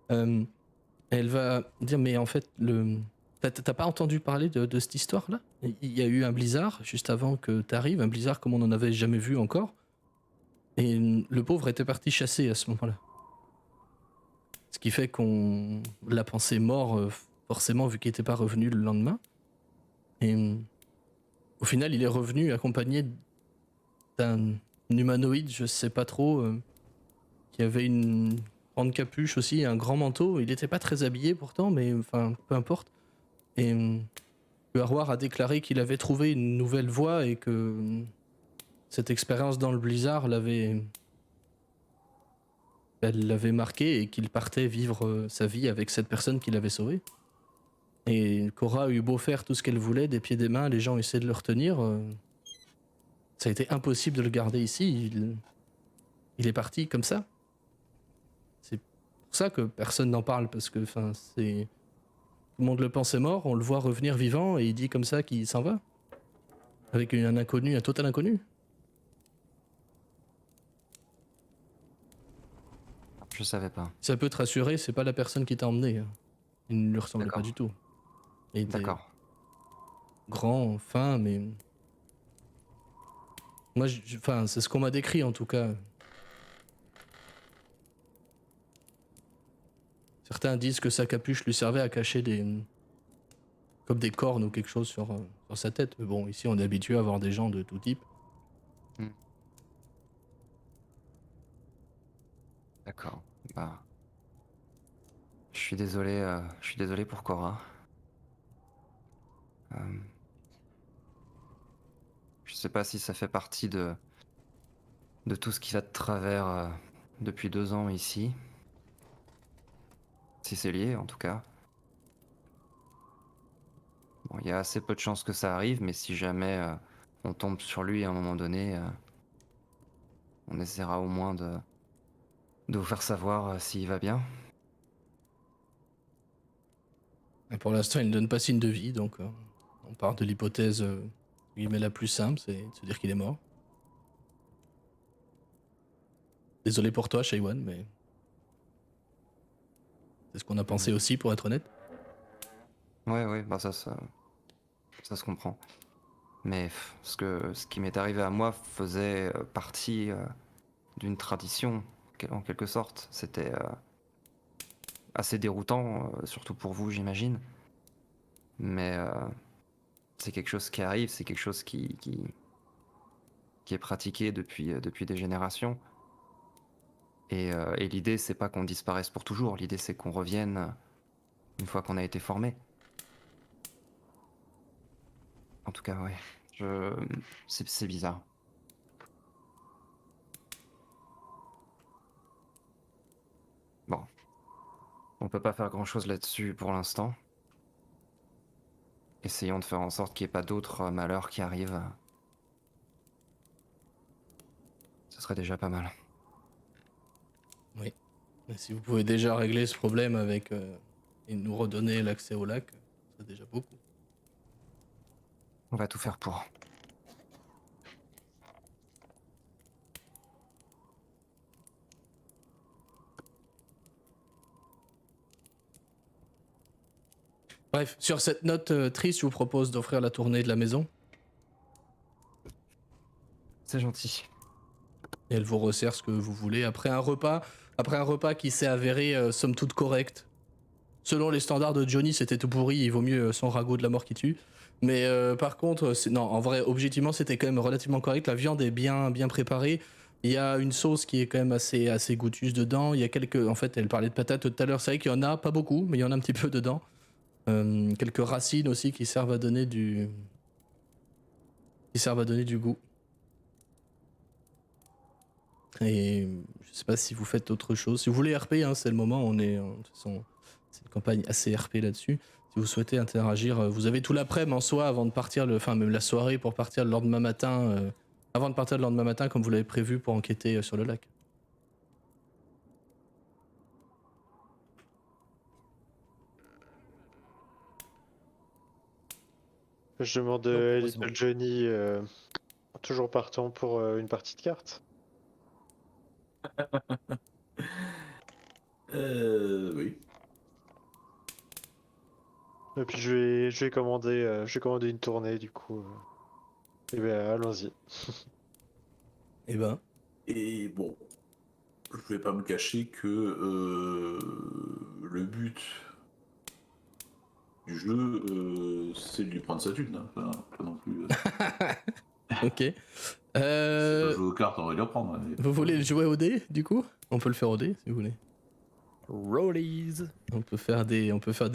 A: Elle va dire, mais en fait, t'as pas entendu parler de cette histoire-là? Il y a eu un blizzard juste avant que t'arrives, un blizzard comme on n'en avait jamais vu encore. Et le pauvre était parti chasser à ce moment-là. Ce qui fait qu'on l'a pensé mort, forcément, vu qu'il n'était pas revenu le lendemain. Et au final, il est revenu accompagné d'un humanoïde, je sais pas trop, qui avait une grande capuche aussi, un grand manteau. Il n'était pas très habillé pourtant, mais enfin, peu importe. Et le Harwar a déclaré qu'il avait trouvé une nouvelle voie et que cette expérience dans le blizzard elle l'avait marqué et qu'il partait vivre sa vie avec cette personne qui l'avait sauvé. Et Cora a eu beau faire tout ce qu'elle voulait, des pieds des mains, les gens essaient de le retenir. Ça a été impossible de le garder ici. Il est parti comme ça. C'est pour ça que personne n'en parle, parce que c'est... Tout le monde le pensait mort, on le voit revenir vivant et il dit comme ça qu'il s'en va. Avec un inconnu, un total inconnu.
C: Je savais pas.
A: Si ça peut te rassurer, c'est pas la personne qui t'a emmené. Hein. Il ne lui ressemblait pas
C: D'accord.
A: du tout. Il était
C: D'accord.
A: grand, fin, mais... Moi, c'est ce qu'on m'a décrit en tout cas. Certains disent que sa capuche lui servait à cacher comme des cornes ou quelque chose sur sa tête. Mais bon, ici on est habitué à voir des gens de tout type.
C: D'accord. Bah, je suis désolé pour Cora. Je sais pas si ça fait partie de tout ce qui va de travers depuis 2 ans ici. Si c'est lié, en tout cas. Bon, il y a assez peu de chances que ça arrive, mais si jamais on tombe sur lui à un moment donné, on essaiera au moins de vous faire savoir s'il va bien.
A: Et pour l'instant, il ne donne pas signe de vie, donc on part de l'hypothèse la plus simple, c'est de se dire qu'il est mort. Désolé pour toi, Shaywan, mais c'est ce qu'on a pensé aussi, pour être honnête.
C: Ouais, bah ça se comprend. Mais ce qui m'est arrivé à moi faisait partie d'une tradition, en quelque sorte. C'était assez déroutant, surtout pour vous, j'imagine. Mais c'est quelque chose qui arrive, c'est quelque chose qui est pratiqué depuis des générations. Et l'idée, c'est pas qu'on disparaisse pour toujours. L'idée, c'est qu'on revienne une fois qu'on a été formé. En tout cas, ouais. C'est bizarre. On peut pas faire grand-chose là-dessus pour l'instant. Essayons de faire en sorte qu'il n'y ait pas d'autres malheurs qui arrivent. Ce serait déjà pas mal.
A: Oui. Et si vous pouvez déjà régler ce problème avec et nous redonner l'accès au lac, c'est déjà beaucoup.
C: On va tout faire pour.
A: Bref, sur cette note triste, je vous propose d'offrir la tournée de la maison.
C: C'est gentil.
A: Et elle vous resserre ce que vous voulez après un repas qui s'est avéré somme toute correct. Selon les standards de Johnny, c'était tout pourri, il vaut mieux son ragoût de la mort qui tue. Mais par contre, non, en vrai, objectivement, c'était quand même relativement correct. La viande est bien préparée. Il y a une sauce qui est quand même assez goûteuse dedans. Il y a quelques, en fait, elle parlait de patates tout à l'heure. C'est vrai qu'il y en a pas beaucoup, mais il y en a un petit peu dedans. Quelques racines aussi qui servent à donner du goût. Et je sais pas si vous faites autre chose. Si vous voulez RP, hein, c'est le moment. On est, de toute façon, c'est une campagne assez RP là-dessus. Si vous souhaitez interagir, vous avez tout l'après-midi en soi avant de partir, enfin même la soirée pour partir le lendemain matin. Avant de partir le lendemain matin, comme vous l'avez prévu pour enquêter sur le lac.
D: Je demande
B: Non,
D: à
B: moi, c'est bon.
D: Little Johnny, toujours partant pour une partie de cartes.
F: Oui.
D: Et puis je vais commander une tournée du coup. Et ben allons-y.
A: Et ben,
F: Et bon, je vais pas me cacher que le but du jeu, c'est de lui prendre sa thune. Hein. Enfin, pas non plus.
A: ok.
F: Si on peut jouer aux cartes, on va les reprendre. Mais...
A: Vous voulez le jouer au dé du coup? On peut le faire au dé si vous voulez.
B: Rollies.
A: On peut faire des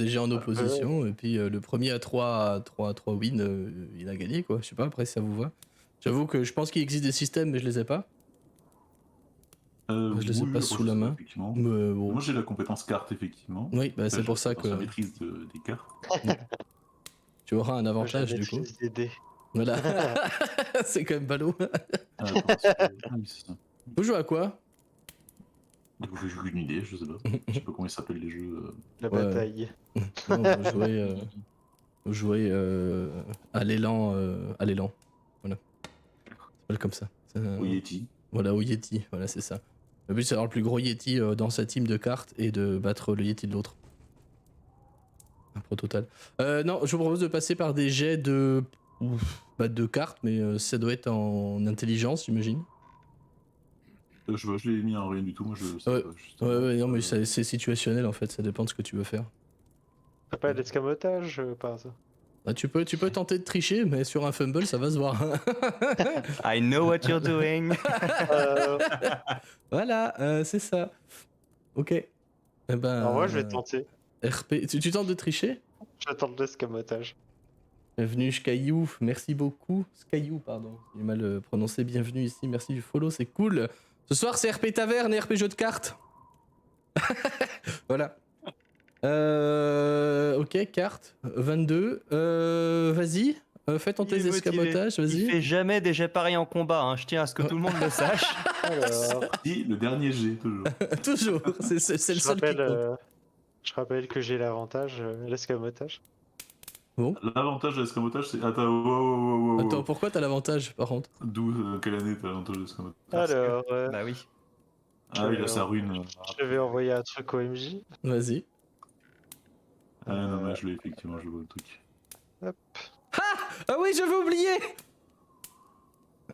A: jets en opposition et puis le premier à 3 wins, il a gagné quoi. Je sais pas, après si ça vous va. J'avoue que je pense qu'il existe des systèmes mais je les ai pas. Je les ai pas sous la main.
F: Effectivement.
A: Mais bon.
F: Moi j'ai la compétence carte effectivement.
A: Oui, bah, c'est pour ça que
F: La maîtrise des cartes.
A: tu auras un
D: Moi,
A: avantage
D: je
A: du coup.
D: maîtrise des dés.
A: Voilà. C'est quand même ballot.
F: Ah, attends, oui, c'est ça.
A: Vous jouez à quoi?
F: J'ai aucune idée, je sais pas. Je sais pas comment ils s'appellent les jeux.
D: La
A: Ouais.
D: bataille.
A: Non, vous jouez à l'élan. Voilà. Ça s'appelle comme ça.
F: Au Yeti.
A: Voilà, au Yeti. Voilà, c'est ça. Le but, c'est d'avoir le plus gros Yeti dans sa team de cartes et de battre le Yeti de l'autre. Un pro total. Non, je vous propose de passer par des jets de cartes, mais ça doit être en intelligence, j'imagine.
F: Je l'ai mis en rien du tout, moi je sais
A: Ouais.
F: pas. Justement.
A: Ouais, non, mais c'est situationnel en fait, ça dépend de ce que tu veux faire.
D: T'as pas l'escamotage par hasard?
A: Bah, tu peux tenter de tricher, mais sur un fumble, ça va se voir.
C: I know what you're doing.
A: Voilà, c'est ça. Ok. Eh ben,
D: Alors moi, je vais tenter.
A: RP. Tu tentes de tricher?
D: J'attends l'escamotage.
A: Bienvenue Skyou, merci beaucoup. Skyou, pardon. J'ai mal prononcé. Bienvenue ici, merci du follow, c'est cool. Ce soir, c'est RP Taverne et RP Jeu de cartes. Voilà. Ok, carte. 22. Vas-y. Fais ton test
C: Il est motivé.
A: d'escamotage,
C: Il
A: vas-y.
C: fait jamais des jets pareils en combat, hein. Je tiens à ce que tout le monde le sache.
D: Alors,
F: Si, le dernier G, toujours.
A: Toujours. C'est le
D: je
A: seul qui
D: rappelle,
A: compte.
D: je rappelle que j'ai l'avantage, l'escamotage.
A: Bon.
F: L'avantage de l'escamotage, c'est. Attends, wow.
A: Attends, pourquoi t'as l'avantage par contre?
F: D'où, quelle année t'as l'avantage de l'escamotage?
D: Alors,
C: Bah oui.
F: Ah, il a sa rune.
D: je vais envoyer un truc au MJ.
A: Vas-y.
F: Ah, non, mais je l'ai effectivement, je vois le truc.
A: Ah oui, j'avais oublié.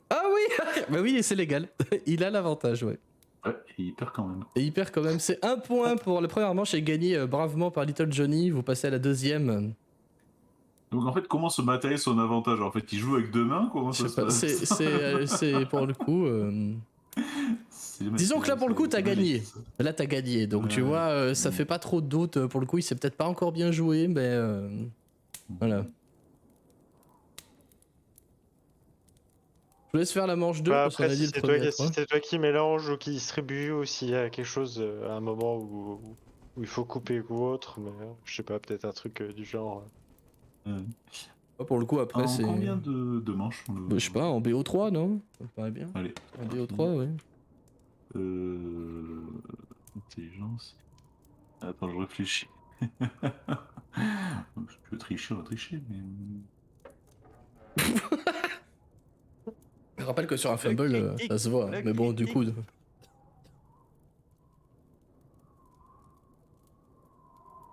A: Ah oui. Bah oui, c'est légal. Il a l'avantage, ouais.
F: Ouais, et il perd quand même.
A: Et il perd quand même. C'est un point pour la première manche et gagné bravement par Little Johnny. Vous passez à la deuxième.
F: Donc en fait, comment se matérialise son avantage? En fait, il joue avec deux mains? Comment
A: Je
F: ça
A: sais pas.
F: se passe?
A: C'est pour le coup. Disons que là pour le coup t'as gagné. Là t'as gagné. Donc tu vois, ça fait pas trop de doute. Pour le coup, il s'est peut-être pas encore bien joué, mais voilà. Je vous laisse faire la manche 2
D: Bah,
A: parce qu'on
D: après,
A: a dit
D: si
A: le premier à
D: c'est toi qui mélange ou qui distribue ou s'il y a quelque chose à un moment où il faut couper ou autre, mais je sais pas, peut-être un truc du genre.
A: Pour le coup, après,
F: En
A: c'est.
F: combien de manches
A: Je sais pas, en BO3, non? Ça me paraît bien.
F: Allez.
A: En BO3, ouais.
F: Intelligence. Attends, je réfléchis. Je peux tricher, on va tricher, mais.
A: Je rappelle que sur un fumble, ça se voit. Mais bon, du coup.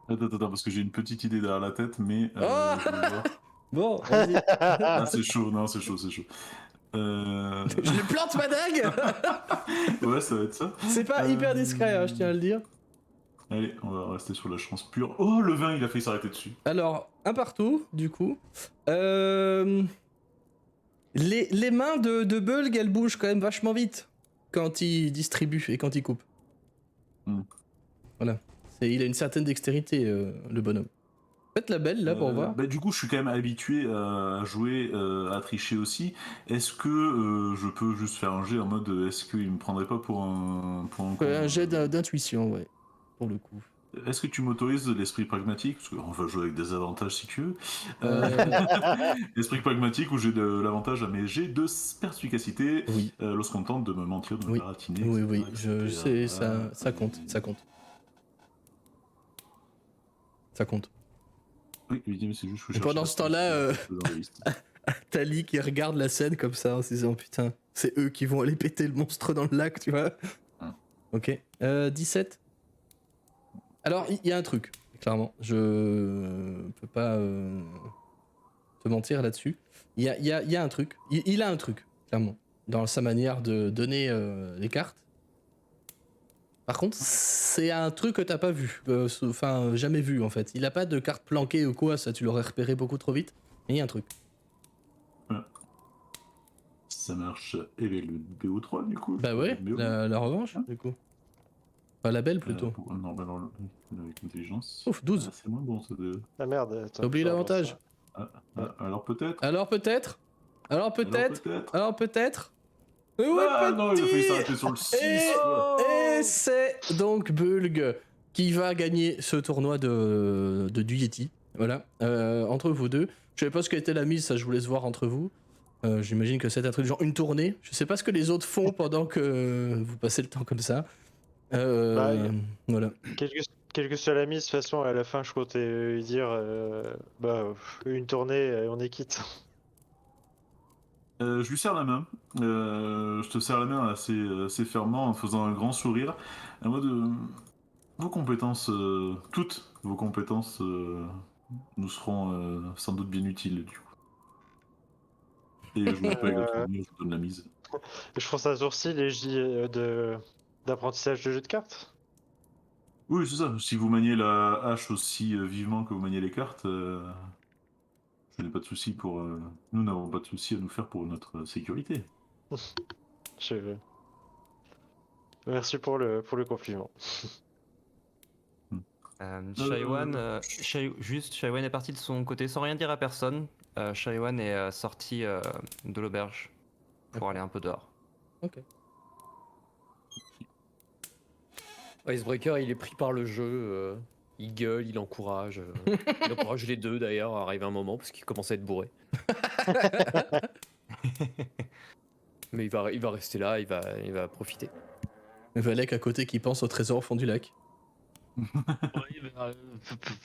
F: Attends, parce que j'ai une petite idée derrière la tête, mais.
A: Ah
F: je vais voir.
A: Bon, vas-y.
F: Ah, c'est chaud, non, c'est chaud.
A: Je lui plante ma dague.
F: Ouais, ça va être ça.
A: C'est pas hyper discret, hein, je tiens à le dire.
F: Allez, on va rester sur la chance pure. Oh, le vin, il a failli s'arrêter dessus.
A: Alors, un partout, du coup. Les mains de Bulg, elles bougent quand même vachement vite quand il distribue et quand il coupe. Voilà. Il a une certaine dextérité, le bonhomme. Faites la belle, là, pour voir.
F: Bah, du coup, je suis quand même habitué à jouer, à tricher aussi. Est-ce que je peux juste faire un jet en mode est-ce qu'il me prendrait pas pour un
A: Un jet d'intuition, ouais, pour le coup.
F: Est-ce que tu m'autorises l'esprit pragmatique? Parce qu'on va jouer avec des avantages si tu veux. L'esprit pragmatique où j'ai de l'avantage à mes jets de perspicacité
A: Oui.
F: Lorsqu'on tente de me mentir, de me baratiner.
A: Oui,
F: etc.,
A: je sais, ça compte. Ça compte.
F: Oui, mais c'est juste que je
A: Et pendant
F: cherche
A: ce temps-là,
F: dans la liste.
A: Tali qui regarde la scène comme ça en se disant putain, c'est eux qui vont aller péter le monstre dans le lac, tu vois. Ok. 17. Alors, il y a un truc, clairement. Je peux pas te mentir là-dessus. Il y a un truc. Il a un truc, clairement, dans sa manière de donner les cartes. Par contre, c'est un truc que t'as pas vu. Enfin, jamais vu, en fait. Il a pas de carte planquée ou quoi, ça tu l'aurais repéré beaucoup trop vite. Mais il y a un truc.
F: Ça marche. Et le BO3 du coup?
A: Bah ouais,
F: BO.
A: la revanche, du coup. Enfin, la belle plutôt.
F: Non, bah alors, avec intelligence.
A: Ouf, 12.
F: Ah, c'est moins bon ça de.
D: Ah merde, attends.
A: T'as oublié l'avantage.
F: Alors peut-être.
A: Alors peut-être. Oui,
F: Non, il a failli s'arrêter sur le 6.
A: Et c'est donc Bulg qui va gagner ce tournoi de Duyetti. Voilà, entre vous deux. Je sais pas ce qu'a été la mise, ça je vous laisse voir entre vous. J'imagine que c'est un truc genre une tournée. Je sais pas ce que les autres font pendant que vous passez le temps comme ça. Voilà.
D: Quelle que soit la mise, de toute façon, à la fin, je comptais lui dire une tournée, on est quitte.
F: Je lui serre la main. Je te serre la main assez fermement en faisant un grand sourire. En mode vos compétences, toutes vos compétences, nous seront sans doute bien utiles du coup. Et je me paye la tournure, je vous donne la mise.
D: Je fronce un sourcil et je dis d'apprentissage de jeu de cartes.
F: Oui, c'est ça. Si vous maniez la hache aussi vivement que vous maniez les cartes, je n'ai pas de souci pour. Nous n'avons pas de souci à nous faire pour notre sécurité.
D: Merci pour le compliment.
C: Shaiwan est parti de son côté sans rien dire à personne. Shaiwan est sorti de l'auberge pour aller un peu dehors.
A: Ok.
B: Icebreaker, il est pris par le jeu. Il gueule, il encourage. Il encourage les deux d'ailleurs à arriver un moment parce qu'il commence à être bourré. Mais il va rester là, il va profiter.
A: Valek à côté qui pense au trésor au fond du lac.
E: Oui,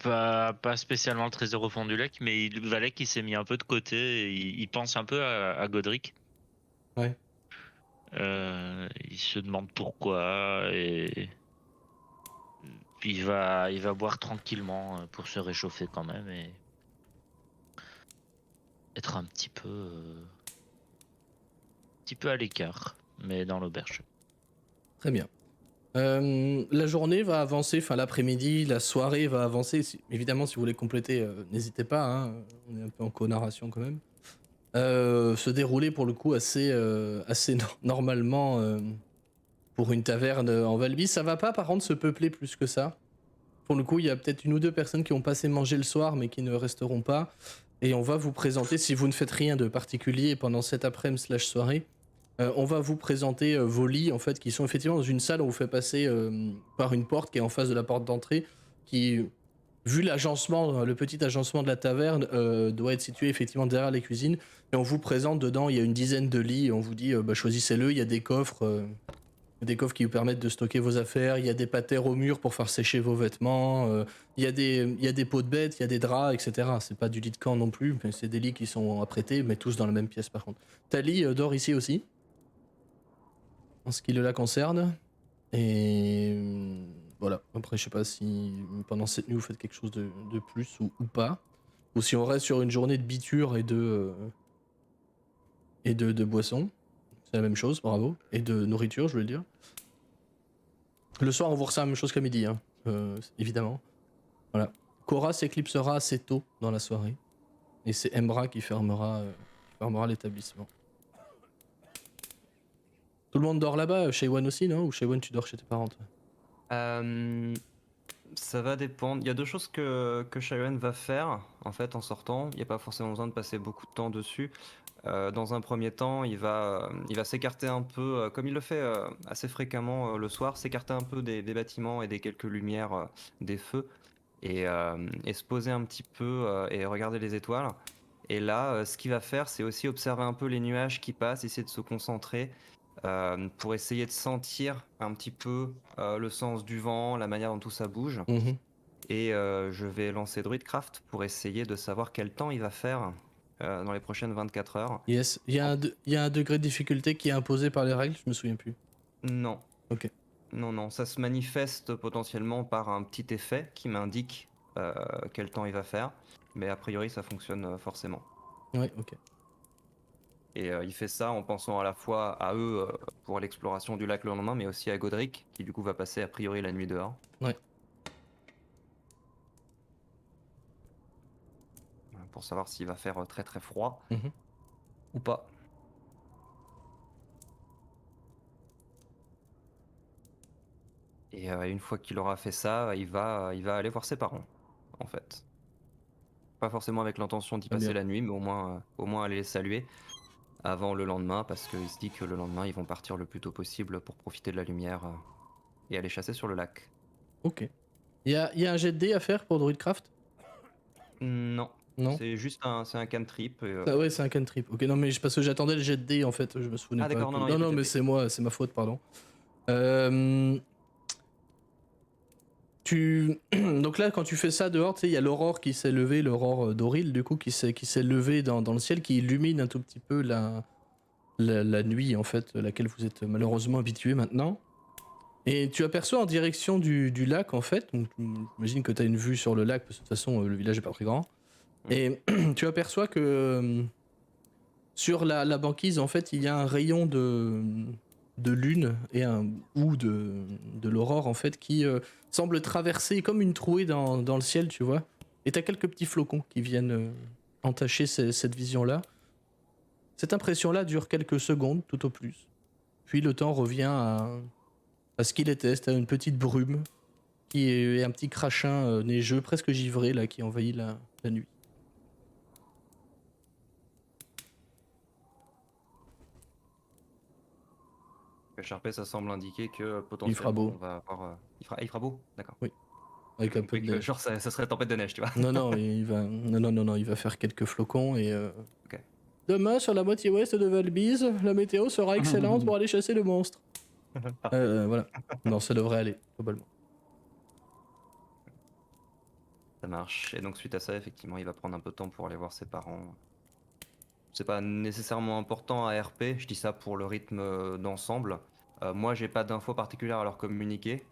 E: pas spécialement le trésor au fond du lac, mais Valek il s'est mis un peu de côté et il pense un peu à Godric.
A: Ouais.
E: Il se demande pourquoi et puis il va boire tranquillement pour se réchauffer quand même et être un petit peu à l'écart, mais dans l'auberge.
A: Très bien. La journée va avancer, enfin l'après-midi, la soirée va avancer. Évidemment, si vous voulez compléter, n'hésitez pas, hein, on est un peu en co-narration quand même. Se dérouler pour le coup assez normalement pour une taverne en Valby. Ça va pas par contre se peupler plus que ça. Pour le coup, il y a peut-être une ou deux personnes qui ont passé manger le soir mais qui ne resteront pas. Et on va vous présenter, si vous ne faites rien de particulier pendant cet après-midi/soirée, On va vous présenter vos lits en fait qui sont effectivement dans une salle. On vous fait passer par une porte qui est en face de la porte d'entrée, qui, vu l'agencement, le petit agencement de la taverne, doit être situé effectivement derrière les cuisines. Et on vous présente dedans, il y a une dizaine de lits et on vous dit bah, choisissez-le. Il y a des coffres qui vous permettent de stocker vos affaires. Il y a des patères au mur pour faire sécher vos vêtements. Il y a des pots de bêtes, il y a des draps, etc. C'est pas du lit de camp non plus, mais c'est des lits qui sont apprêtés, mais tous dans la même pièce par contre. Tali dort ici aussi, en ce qui la concerne. Et voilà. Après, je sais pas si pendant cette nuit vous faites quelque chose de plus ou pas. Ou si on reste sur une journée de biture et de boissons. C'est la même chose, bravo. Et de nourriture, je voulais dire. Le soir, on vous ressent la même chose qu'à midi, hein. Évidemment. Voilà. Cora s'éclipsera assez tôt dans la soirée. Et c'est Embra qui fermera l'établissement. Tout le monde dort là-bas, Shaywan aussi, non? Ou Shaywan, tu dors chez tes parents, toi?
C: Ça va dépendre. Il y a deux choses que Sharon va faire en fait en sortant. Il n'y a pas forcément besoin de passer beaucoup de temps dessus. Dans un premier temps, il va s'écarter un peu, comme il le fait assez fréquemment le soir, s'écarter un peu des bâtiments et des quelques lumières des feux et se poser un petit peu et regarder les étoiles. Et là, ce qu'il va faire, c'est aussi observer un peu les nuages qui passent, essayer de se concentrer pour essayer de sentir un petit peu le sens du vent, la manière dont tout ça bouge.
A: Mhm.
C: Et je vais lancer Druidcraft pour essayer de savoir quel temps il va faire dans les prochaines 24 heures.
A: Yes. Il y a un degré de difficulté qui est imposé par les règles, je me souviens plus.
C: Non.
A: Ok.
C: Non, ça se manifeste potentiellement par un petit effet qui m'indique quel temps il va faire, mais a priori ça fonctionne forcément.
A: Ouais, ok.
C: Et il fait ça en pensant à la fois à eux pour l'exploration du lac le lendemain, mais aussi à Godric, qui du coup va passer a priori la nuit dehors.
A: Ouais.
C: Pour savoir s'il va faire très très froid
A: Mhm.
C: ou pas. Et une fois qu'il aura fait ça, il va aller voir ses parents, en fait. Pas forcément avec l'intention d'y
A: Très
C: passer
A: bien.
C: la nuit, mais au moins aller les saluer avant le lendemain, parce qu'il se dit que le lendemain, ils vont partir le plus tôt possible pour profiter de la lumière et aller chasser sur le lac.
A: Ok. Il y a un jet de dés à faire pour Druidcraft?
C: Non,
A: Non?
C: c'est juste c'est un cantrip.
A: Ah ouais, c'est un cantrip. Ok, non, mais parce que j'attendais le jet de dés en fait, je me souvenais
C: Ah
A: pas.
C: d'accord, non, il y a
A: Non,
C: pas de
A: mais
C: jet de
A: c'est moi, c'est ma faute, pardon. Donc là, quand tu fais ça dehors, tu sais, il y a l'aurore qui s'est levée, l'aurore d'Auril, du coup, qui s'est levée dans le ciel, qui illumine un tout petit peu la nuit, en fait, à laquelle vous êtes malheureusement habitué maintenant. Et tu aperçois en direction du lac, en fait, donc j'imagine que tu as une vue sur le lac, parce que de toute façon, le village est pas très grand. Et tu aperçois que sur la banquise, en fait, il y a un rayon de lune ou de l'aurore, en fait, qui semble traverser comme une trouée dans le ciel, tu vois. Et t'as quelques petits flocons qui viennent entacher cette vision-là. Cette impression-là dure quelques secondes, tout au plus. Puis le temps revient à ce qu'il était, c'est-à-dire une petite brume et un petit crachin neigeux, presque givré, là, qui envahit la nuit.
C: Sharpay, ça semble indiquer que potentiellement
A: fera beau.
C: on va avoir. Il fera beau, d'accord.
A: Oui. Avec un peu
C: Oui,
A: de neige.
C: genre ça serait tempête de neige, tu vois.
A: Non, il va faire quelques flocons et.
C: Ok.
A: Demain, sur la moitié ouest de Valbise, la météo sera excellente pour aller chasser le monstre. Voilà. Non, ça devrait aller, globalement.
C: Ça marche. Et donc suite à ça, effectivement, il va prendre un peu de temps pour aller voir ses parents. C'est pas nécessairement important à RP, je dis ça pour le rythme d'ensemble. Moi, j'ai pas d'infos particulières à leur communiquer,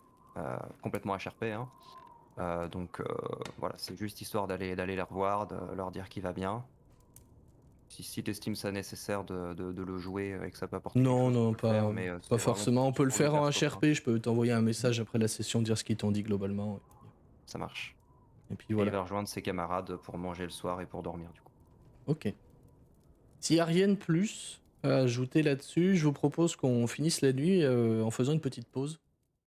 C: complètement HRP, hein. Donc voilà, c'est juste histoire d'aller les revoir, de leur dire qu'il va bien. Si tu estimes ça nécessaire de le jouer et que ça peut apporter quelque chose, on peut le faire, mais c'est
A: pas
C: vraiment
A: forcément. On peut le
C: pour le
A: faire en
C: perso, quoi.
A: HRP, je peux t'envoyer un message après la session, dire ce qu'ils t'ont dit globalement.
C: Ça marche.
A: Et puis
C: Et il
A: voilà.
C: va rejoindre ses camarades pour manger le soir et pour dormir, du coup.
A: Ok. S'il n'y a rien de plus à ajouter là-dessus, je vous propose qu'on finisse la nuit en faisant une petite pause.